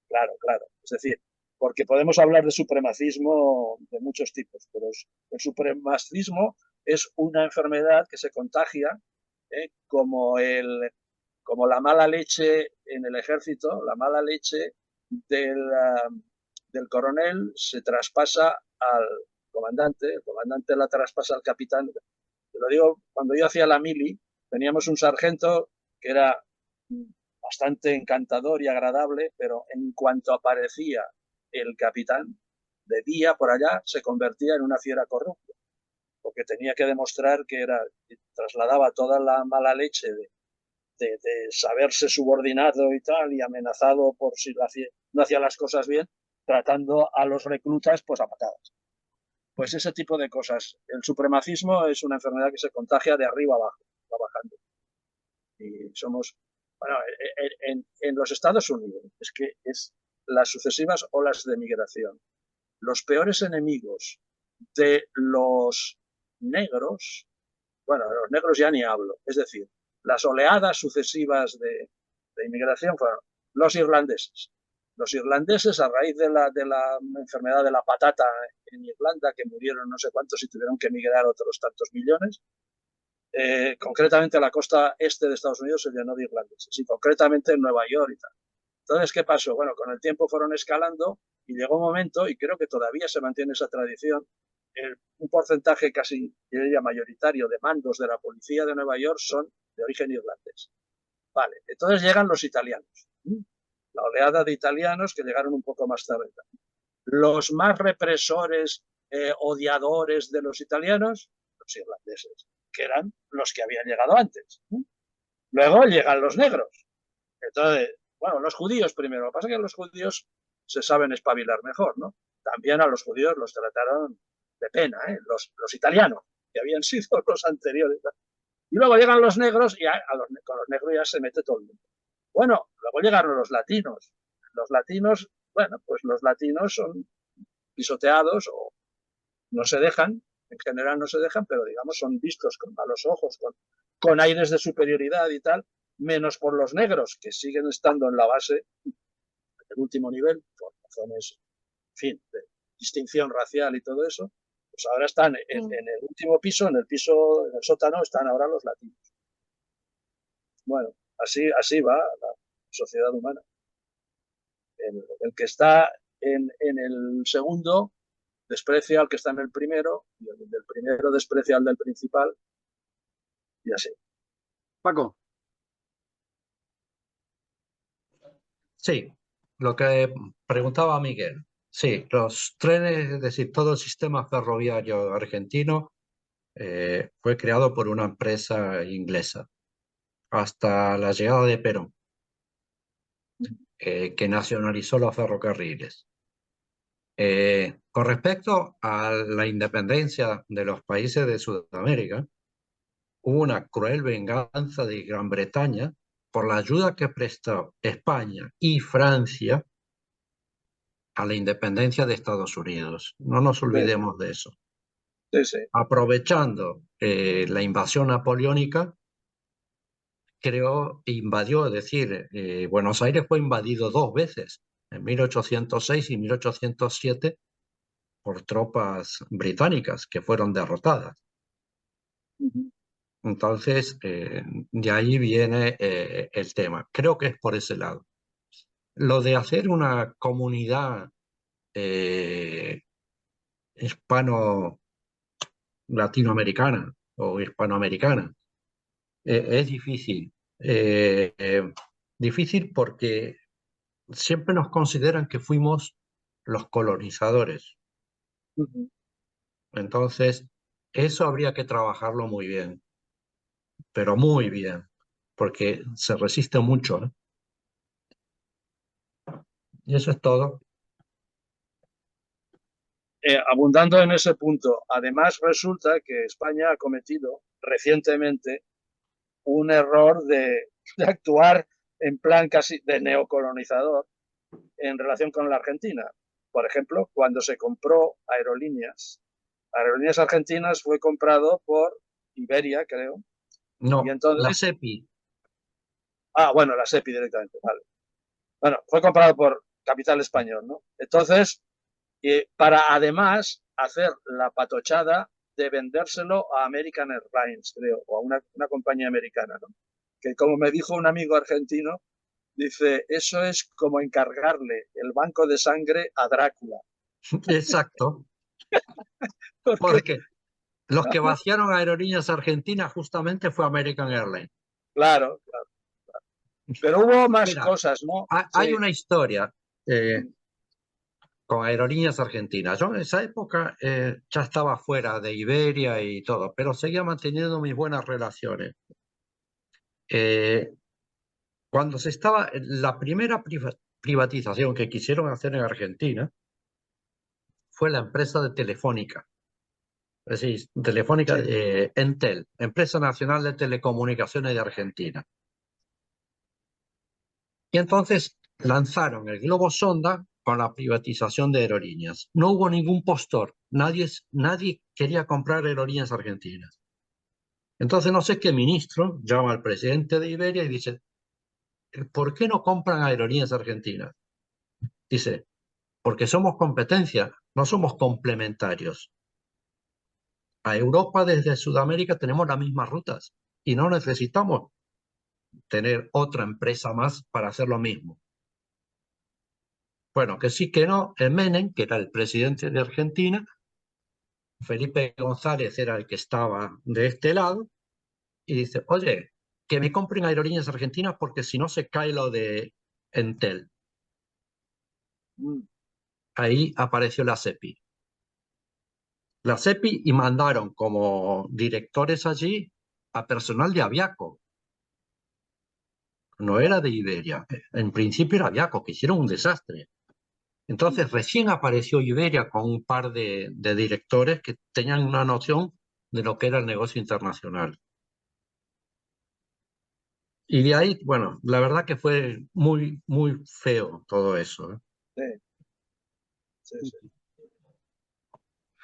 Claro. Es decir, porque podemos hablar de supremacismo de muchos tipos, pero el supremacismo es una enfermedad que se contagia, como la mala leche en el ejército, la mala leche del coronel se traspasa al comandante, el comandante la traspasa al capitán. Te lo digo, cuando yo hacía la mili, teníamos un sargento que era bastante encantador y agradable, pero en cuanto aparecía el capitán, de día por allá, se convertía en una fiera corrupta, porque tenía que demostrar que trasladaba toda la mala leche de saberse subordinado y tal, y amenazado por si no hacía las cosas bien, tratando a los reclutas pues a patadas. Pues ese tipo de cosas. El supremacismo es una enfermedad que se contagia de arriba abajo, va bajando. Y somos, bueno, en los Estados Unidos, es que es las sucesivas olas de migración. Los peores enemigos de los negros, bueno, de los negros ya ni hablo, es decir, las oleadas sucesivas de inmigración fueron los irlandeses. Los irlandeses, a raíz de la enfermedad de la patata en Irlanda, que murieron no sé cuántos y tuvieron que emigrar otros tantos millones, concretamente la costa este de Estados Unidos se llenó de irlandeses, y concretamente en Nueva York y tal. Entonces, ¿qué pasó? Bueno, con el tiempo fueron escalando y llegó un momento, y creo que todavía se mantiene esa tradición, un porcentaje casi, yo diría, mayoritario de mandos de la policía de Nueva York son de origen irlandés. Vale, entonces llegan los italianos. La oleada de italianos que llegaron un poco más tarde. Los más represores, odiadores de los italianos, los irlandeses, que eran los que habían llegado antes. Luego llegan los negros. Entonces, bueno, los judíos primero. Lo que pasa es que los judíos se saben espabilar mejor, ¿no? También a los judíos los trataron de pena, los italianos, que habían sido los anteriores. Y luego llegan los negros y con los negros ya se mete todo el mundo. Bueno, luego llegaron los latinos. Los latinos, bueno, pues los latinos son pisoteados o no se dejan, en general no se dejan, pero digamos son vistos con malos ojos, con aires de superioridad y tal, menos por los negros, que siguen estando en la base, en el último nivel, por razones, en fin, de distinción racial y todo eso. Pues ahora están en el último piso, en el sótano, están ahora los latinos. Bueno, así va la sociedad humana. El que está en el segundo desprecia al que está en el primero, y el del primero desprecia al del principal, y así. Paco. Sí, lo que preguntaba Miguel. Sí, los trenes, es decir, todo el sistema ferroviario argentino fue creado por una empresa inglesa hasta la llegada de Perón, que nacionalizó los ferrocarriles. Con respecto a la independencia de los países de Sudamérica, hubo una cruel venganza de Gran Bretaña por la ayuda que prestó España y Francia a la independencia de Estados Unidos. No nos olvidemos de eso. Sí, sí. Aprovechando la invasión napoleónica, invadió, es decir, Buenos Aires fue invadido 2 veces, en 1806 y 1807, por tropas británicas que fueron derrotadas. Entonces, de ahí viene el tema. Creo que es por ese lado. Lo de hacer una comunidad hispano-latinoamericana o hispanoamericana es difícil. Difícil porque siempre nos consideran que fuimos los colonizadores. Entonces, eso habría que trabajarlo muy bien, pero muy bien, porque se resiste mucho, ¿eh? Y eso es todo. Abundando en ese punto, además resulta que España ha cometido recientemente un error de actuar en plan casi de neocolonizador en relación con la Argentina. Por ejemplo, cuando se compró Aerolíneas Argentinas fue comprado por Iberia, creo. No, y entonces, la CEPI. Bueno, la SEPI directamente, vale. Bueno, fue comprado por Capital Español, ¿no? Entonces, para además hacer la patochada de vendérselo a American Airlines, creo, o a una compañía americana, ¿no? Que como me dijo un amigo argentino, dice, eso es como encargarle el banco de sangre a Drácula. Exacto. Porque los que vaciaron Aerolíneas Argentinas justamente fue American Airlines. Claro. Pero hubo más Mira, cosas, ¿no? Hay Sí. una historia con Aerolíneas Argentinas. Yo en esa época ya estaba fuera de Iberia y todo, pero seguía manteniendo mis buenas relaciones. Cuando se estaba, la primera privatización que quisieron hacer en Argentina fue la empresa de Telefónica. Es decir, Telefónica, Entel, Empresa Nacional de Telecomunicaciones de Argentina. Y entonces lanzaron el globo sonda con la privatización de Aerolíneas. No hubo ningún postor, nadie quería comprar Aerolíneas Argentinas. Entonces no sé qué ministro llama al presidente de Iberia y dice, ¿por qué no compran Aerolíneas Argentinas? Dice, porque somos competencia, no somos complementarios. A Europa desde Sudamérica tenemos las mismas rutas y no necesitamos tener otra empresa más para hacer lo mismo. Bueno, que sí que no, el Menem, que era el presidente de Argentina, Felipe González era el que estaba de este lado, y dice, oye, que me compren Aerolíneas Argentinas porque si no se cae lo de Entel. Ahí apareció la CEPI. La CEPI y mandaron como directores allí a personal de Aviaco. No era de Iberia. En principio era Aviaco, que hicieron un desastre. Entonces recién apareció Iberia con un par de directores que tenían una noción de lo que era el negocio internacional. Y de ahí, bueno, la verdad que fue muy, muy feo todo eso, ¿eh? Sí.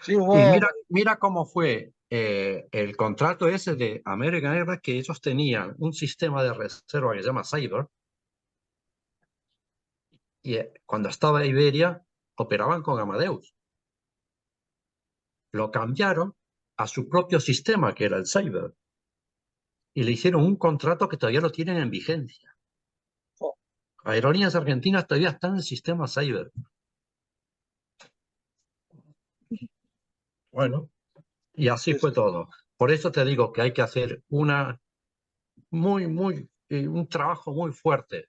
Sí, hubo... Y mira cómo fue el contrato ese de American Airlines, que ellos tenían un sistema de reserva que se llama Cyber, y cuando estaba Iberia operaban con Amadeus. Lo cambiaron a su propio sistema, que era el Cyber, y le hicieron un contrato que todavía lo tienen en vigencia. Aerolíneas Argentinas todavía están en el sistema Cyber. Bueno, y así fue todo. Por eso te digo que hay que hacer un trabajo muy fuerte,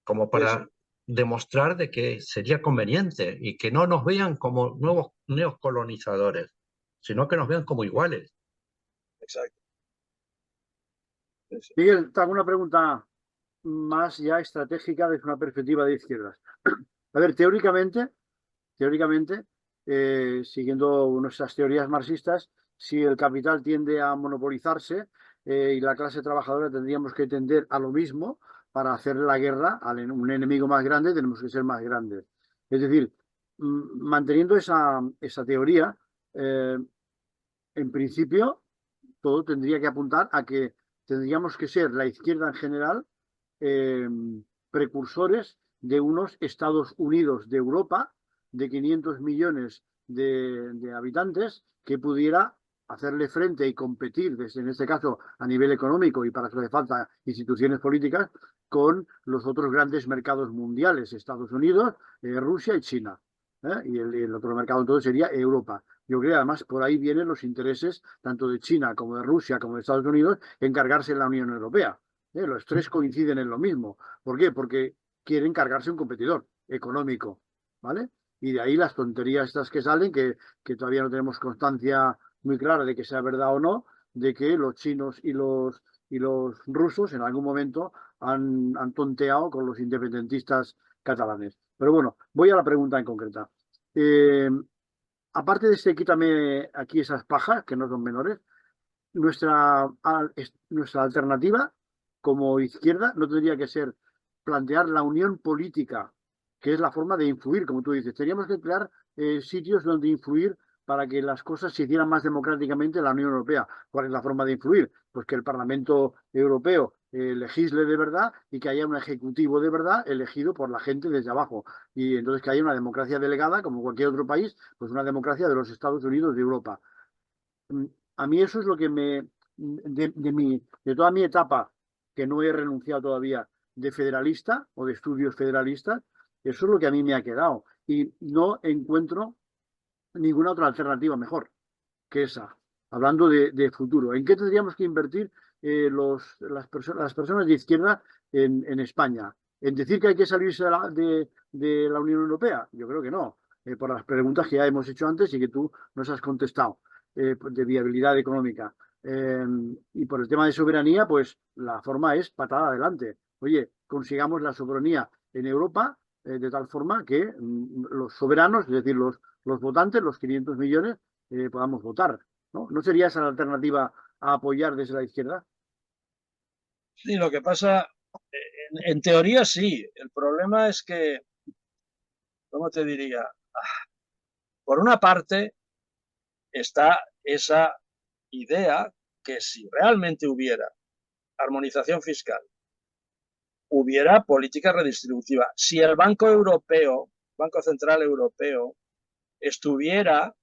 como para demostrar de que sería conveniente y que no nos vean como nuevos neocolonizadores, sino que nos vean como iguales. Exacto. Miguel, te hago una pregunta más ya estratégica desde una perspectiva de izquierdas. A ver, teóricamente, siguiendo nuestras teorías marxistas, si el capital tiende a monopolizarse y la clase trabajadora tendríamos que tender a lo mismo para hacer la guerra a un enemigo más grande, tenemos que ser más grandes. Es decir, manteniendo esa teoría, en principio todo tendría que apuntar a que tendríamos que ser la izquierda en general precursores de unos Estados Unidos de Europa de 500 millones de habitantes que pudiera hacerle frente y competir, desde, en este caso a nivel económico y para eso hace falta instituciones políticas, con los otros grandes mercados mundiales, Estados Unidos, Rusia y China. Y el otro mercado entonces sería Europa. Yo creo que además por ahí vienen los intereses tanto de China como de Rusia como de Estados Unidos en cargarse en la Unión Europea. Los tres coinciden en lo mismo. ¿Por qué? Porque quieren cargarse un competidor económico, ¿vale? Y de ahí las tonterías estas que salen, que todavía no tenemos constancia muy clara de que sea verdad o no, de que los chinos y los rusos en algún momento han tonteado con los independentistas catalanes. Pero bueno, voy a la pregunta en concreta. Aparte de este, quítame aquí esas pajas, que no son menores, nuestra alternativa como izquierda no tendría que ser plantear la unión política, que es la forma de influir, como tú dices. Teníamos que crear sitios donde influir para que las cosas se hicieran más democráticamente en la Unión Europea. ¿Cuál es la forma de influir? Pues que el Parlamento Europeo legisle de verdad y que haya un ejecutivo de verdad elegido por la gente desde abajo. Y entonces que haya una democracia delegada, como cualquier otro país, pues una democracia de los Estados Unidos de Europa. A mí eso es lo que de toda mi etapa, que no he renunciado todavía, de federalista o de estudios federalistas, eso es lo que a mí me ha quedado. Y no encuentro ninguna otra alternativa mejor que esa, hablando de futuro. ¿En qué tendríamos que invertir las personas de izquierda en España? ¿En decir que hay que salirse de la Unión Europea? Yo creo que no, por las preguntas que ya hemos hecho antes y que tú nos has contestado, de viabilidad económica. Y por el tema de soberanía, pues la forma es patada adelante. Oye, consigamos la soberanía en Europa de tal forma que los soberanos, es decir, los votantes, los 500 millones, podamos votar, ¿no? ¿No sería esa la alternativa a apoyar desde la izquierda? Sí, lo que pasa, en teoría sí. El problema es que, ¿cómo te diría? Por una parte está esa idea que si realmente hubiera armonización fiscal, hubiera política redistributiva. Si el Banco Europeo, Banco Central Europeo, estuviera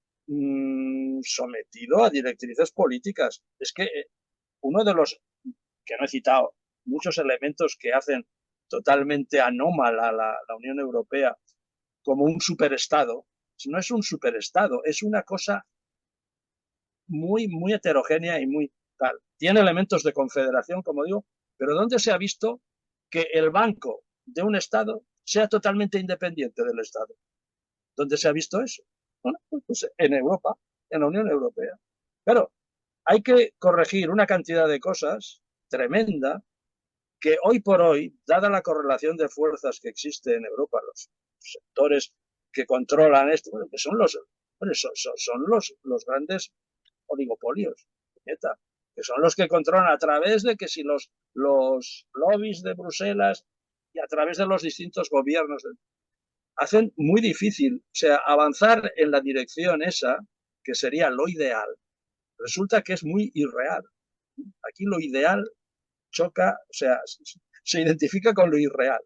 sometido a directrices políticas. Es que uno de los, que no he citado, muchos elementos que hacen totalmente anómala la Unión Europea como un superestado, no es un superestado, es una cosa muy, muy heterogénea y muy tal. Tiene elementos de confederación, como digo, pero ¿dónde se ha visto que el banco de un Estado sea totalmente independiente del Estado? ¿Dónde se ha visto eso? Bueno, pues en Europa, en la Unión Europea. Claro, hay que corregir una cantidad de cosas tremenda que hoy por hoy, dada la correlación de fuerzas que existe en Europa, los sectores que controlan esto, bueno, que son los grandes oligopolios, que son los que controlan a través de que si los lobbies de Bruselas y a través de los distintos gobiernos hacen muy difícil, o sea, avanzar en la dirección esa, que sería lo ideal, resulta que es muy irreal. Aquí lo ideal choca, o sea, se identifica con lo irreal.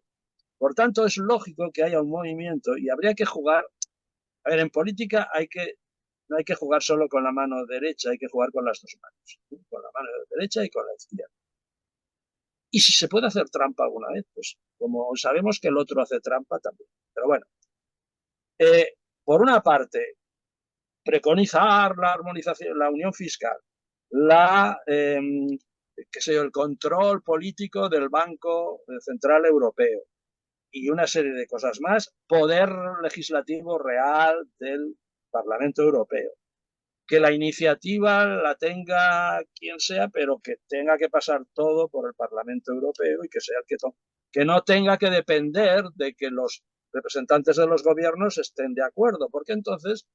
Por tanto, es lógico que haya un movimiento y habría que jugar. A ver, en política no hay que jugar solo con la mano derecha, hay que jugar con las dos manos, con la mano derecha y con la izquierda. Y si se puede hacer trampa alguna vez, pues como sabemos que el otro hace trampa también. Pero bueno, por una parte, preconizar la armonización, la unión fiscal, el control político del Banco Central Europeo y una serie de cosas más, poder legislativo real del Parlamento Europeo. Que la iniciativa la tenga quien sea, pero que tenga que pasar todo por el Parlamento Europeo y que sea el que no tenga que depender de que los representantes de los gobiernos estén de acuerdo, porque entonces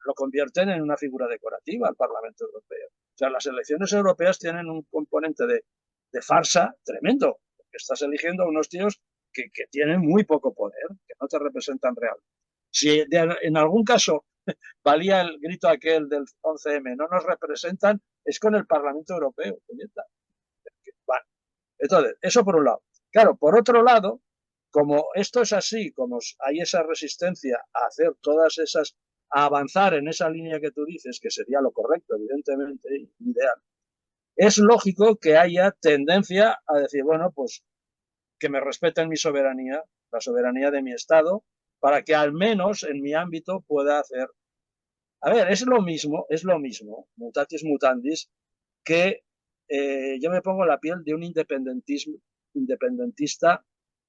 lo convierten en una figura decorativa al Parlamento Europeo. O sea, las elecciones europeas tienen un componente de farsa tremendo, porque estás eligiendo a unos tíos que tienen muy poco poder, que no te representan realmente. Si en algún caso valía el grito aquel del 11M, no nos representan, es con el Parlamento Europeo. Vale. Entonces, eso por un lado. Claro, por otro lado, como esto es así, como hay esa resistencia a hacer todas esas, a avanzar en esa línea que tú dices, que sería lo correcto, evidentemente, ideal, es lógico que haya tendencia a decir, bueno, pues que me respeten mi soberanía, la soberanía de mi Estado, para que al menos en mi ámbito pueda hacer. A ver, es lo mismo, mutatis mutandis, que yo me pongo en la piel de un independentista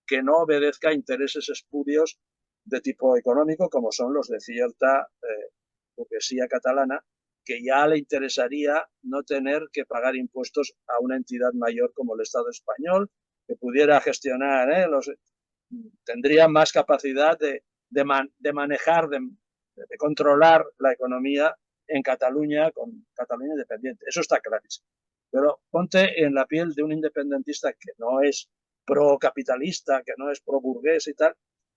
que no obedezca a intereses espurios de tipo económico, como son los de cierta burguesía catalana, que ya le interesaría no tener que pagar impuestos a una entidad mayor como el Estado español, que pudiera gestionar, tendría más capacidad de manejar, de controlar la economía en Cataluña, con Cataluña independiente. Eso está clarísimo. Pero ponte en la piel de un independentista que no es pro-capitalista, que no es pro-burgués y tal.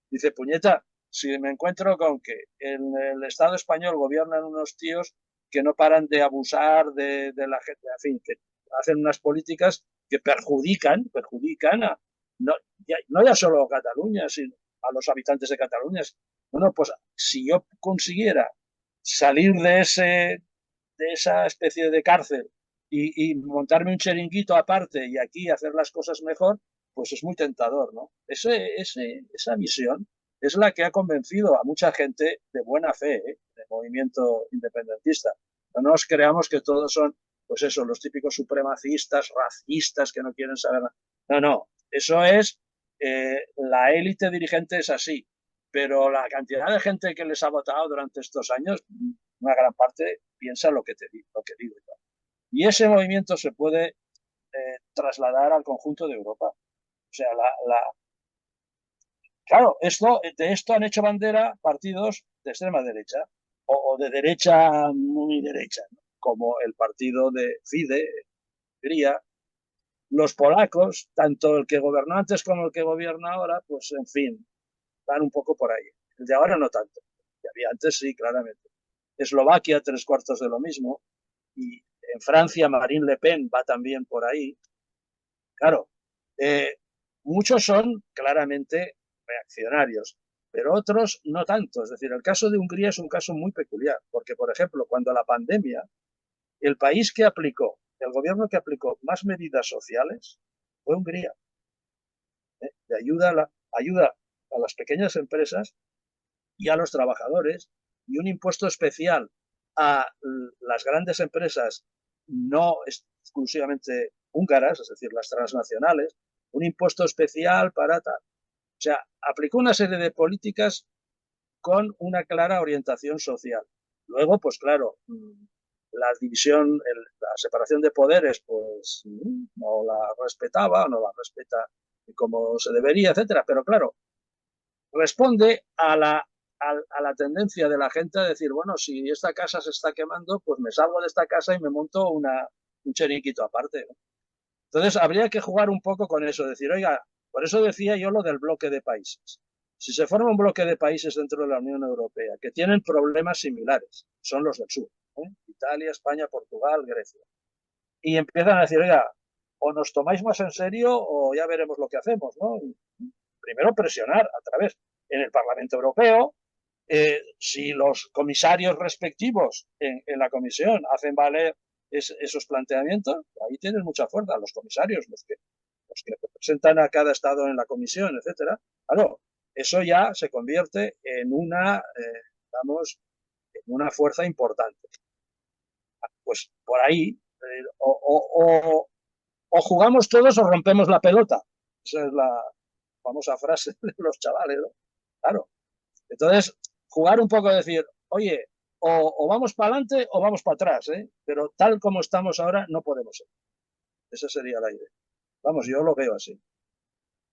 Dice, puñeta, si me encuentro con que en el Estado español gobiernan unos tíos que no paran de abusar de la gente, en fin, que hacen unas políticas que perjudican a, no ya solo a Cataluña, sino a los habitantes de Cataluña. Bueno, pues si yo consiguiera salir de esa especie de cárcel y montarme un chiringuito aparte y aquí hacer las cosas mejor, pues es muy tentador, ¿no? Esa visión es la que ha convencido a mucha gente de buena fe, del movimiento independentista. No nos creamos que todos son, pues eso, los típicos supremacistas, racistas que no quieren saber nada. No, no, eso es, la élite dirigente es así, pero la cantidad de gente que les ha votado durante estos años, una gran parte piensa lo que digo. Y ese movimiento se puede trasladar al conjunto de Europa. O sea, claro, de esto han hecho bandera partidos de extrema derecha o de derecha muy derecha, ¿no? Como el partido de Fide, Hungría. Los polacos, tanto el que gobernó antes como el que gobierna ahora, pues en fin, van un poco por ahí. El de ahora no tanto. El que había antes sí, claramente. Eslovaquia, 3/4 de lo mismo. Y en Francia, Marine Le Pen va también por ahí. Claro, muchos son claramente reaccionarios, pero otros no tanto. Es decir, el caso de Hungría es un caso muy peculiar, porque, por ejemplo, cuando la pandemia, el gobierno que aplicó más medidas sociales fue Hungría, de ayuda a las pequeñas empresas y a los trabajadores, y un impuesto especial a las grandes empresas no exclusivamente húngaras, es decir, las transnacionales, un impuesto especial para tal. O sea, aplicó una serie de políticas con una clara orientación social. Luego, pues claro, la división, la separación de poderes, pues no la respetaba, no la respeta como se debería, etcétera. Pero claro, responde a la tendencia de la gente a decir, bueno, si esta casa se está quemando, pues me salgo de esta casa y me monto un chiringuito aparte, ¿no? Entonces habría que jugar un poco con eso, decir, oiga, por eso decía yo lo del bloque de países. Si se forma un bloque de países dentro de la Unión Europea que tienen problemas similares, son los del sur, Italia, España, Portugal, Grecia, y empiezan a decir, oiga, o nos tomáis más en serio o ya veremos lo que hacemos, ¿no? Primero presionar a través en el Parlamento Europeo, si los comisarios respectivos en la comisión hacen valer esos planteamientos, ahí tienen mucha fuerza los comisarios, los que representan a cada estado en la comisión, etcétera. Claro, eso ya se convierte en una fuerza importante. Pues por ahí, o jugamos todos o rompemos la pelota. Esa es la famosa frase de los chavales, ¿no? Claro. Entonces, jugar un poco, decir, oye, o vamos para adelante o vamos para atrás, pero tal como estamos ahora no podemos ser. Esa sería la idea. Vamos, yo lo veo así.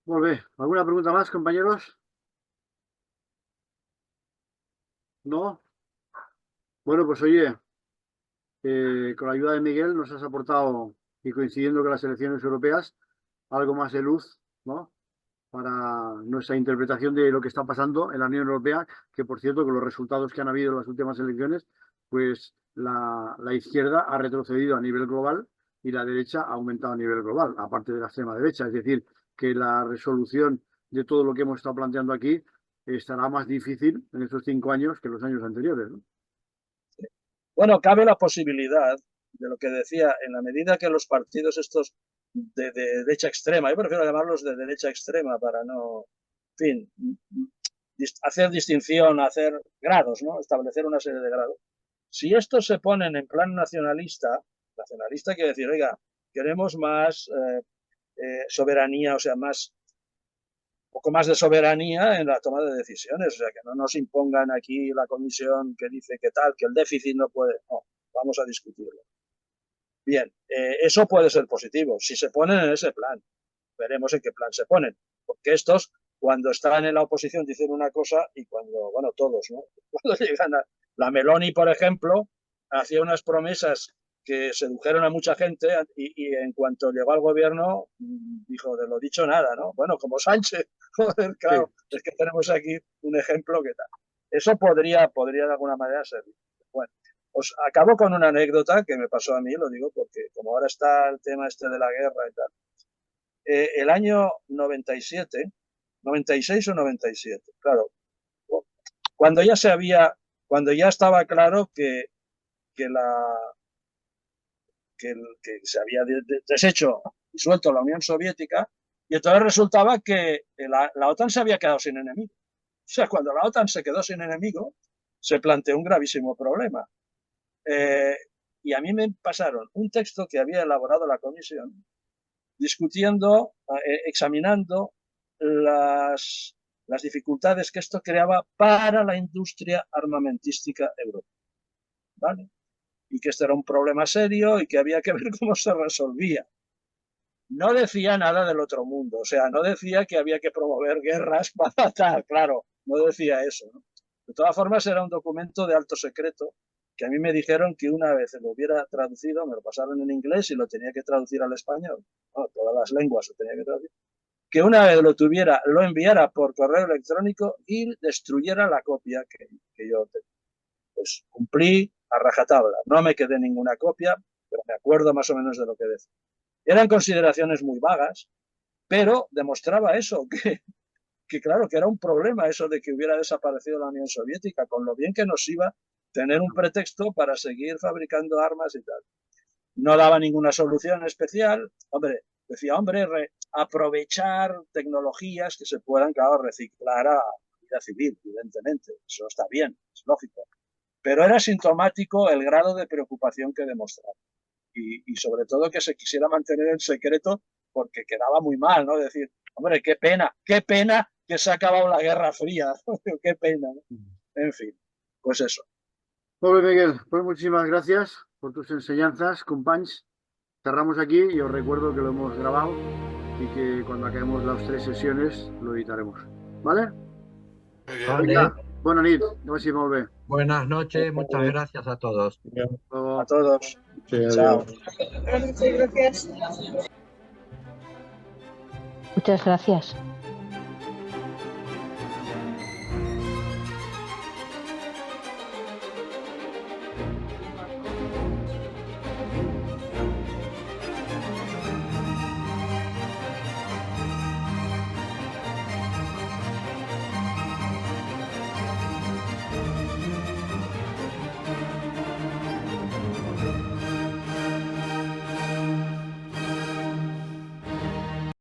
Muy bien. ¿Alguna pregunta más, compañeros? ¿No? Bueno, pues oye, con la ayuda de Miguel nos has aportado, y coincidiendo con las elecciones europeas, algo más de luz, ¿no? Para nuestra interpretación de lo que está pasando en la Unión Europea, que por cierto, con los resultados que han habido en las últimas elecciones, pues la izquierda ha retrocedido a nivel global y la derecha ha aumentado a nivel global, aparte de la extrema derecha. Es decir, que la resolución de todo lo que hemos estado planteando aquí estará más difícil en estos 5 años que los años anteriores, ¿no? Bueno, cabe la posibilidad de lo que decía, en la medida que los partidos estos de derecha extrema, yo prefiero llamarlos de derecha extrema para no, en fin, hacer distinción, hacer grados, ¿no? Establecer una serie de grados. Si estos se ponen en plan nacionalista quiere decir, oiga, queremos más soberanía, o sea, poco más de soberanía en la toma de decisiones, o sea, que no nos impongan aquí la comisión que dice que tal, que el déficit no puede, no, vamos a discutirlo. Bien, eso puede ser positivo, si se ponen en ese plan, veremos en qué plan se ponen, porque estos, cuando están en la oposición, dicen una cosa y cuando, bueno, todos, ¿no? Cuando llegan a la Meloni, por ejemplo, hacía unas promesas que sedujeron a mucha gente y en cuanto llegó al gobierno dijo, de lo dicho nada, ¿no? Bueno, como Sánchez, joder, claro, sí. Es que tenemos aquí un ejemplo que tal. Eso podría de alguna manera servir. Bueno, os acabo con una anécdota que me pasó a mí, lo digo porque como ahora está el tema este de la guerra y tal. El año 97, 96 o 97, claro, cuando ya estaba claro que se había deshecho y disuelto la Unión Soviética, y entonces resultaba que la OTAN se había quedado sin enemigo. O sea, cuando la OTAN se quedó sin enemigo, se planteó un gravísimo problema. Y a mí me pasaron un texto que había elaborado la comisión, discutiendo, examinando las dificultades que esto creaba para la industria armamentística europea. ¿Vale? Y que este era un problema serio y que había que ver cómo se resolvía. No decía nada del otro mundo, o sea, no decía que había que promover guerras para tal, claro, no decía eso, ¿no? De todas formas, era un documento de alto secreto que a mí me dijeron que una vez lo hubiera traducido, me lo pasaron en inglés y lo tenía que traducir al español, no, todas las lenguas lo tenía que traducir, que una vez lo tuviera, lo enviara por correo electrónico y destruyera la copia que yo tenía. Pues cumplí a rajatabla, no me quedé ninguna copia, pero me acuerdo más o menos de lo que decía. Eran consideraciones muy vagas, pero demostraba eso, que claro, que era un problema eso de que hubiera desaparecido la Unión Soviética, con lo bien que nos iba tener un pretexto para seguir fabricando armas y tal. No daba ninguna solución especial, decía, aprovechar tecnologías que se puedan, claro, reciclar a la vida civil, evidentemente, eso está bien, es lógico. Pero era sintomático el grado de preocupación que demostraba. Y sobre todo que se quisiera mantener en secreto porque quedaba muy mal, ¿no? Decir, hombre, qué pena que se ha acabado la Guerra Fría, qué pena, ¿no? En fin, pues eso. Muy bien, Miguel, pues muchísimas gracias por tus enseñanzas, compañeros. Cerramos aquí y os recuerdo que lo hemos grabado y que cuando acabemos las 3 sesiones lo editaremos, ¿vale? Vale. Buenas noches, gracias, molt bé. Buenas noches, muchas gracias a todos. A todos. Sí, Chao. Buenas noches, gracias. Muchas gracias.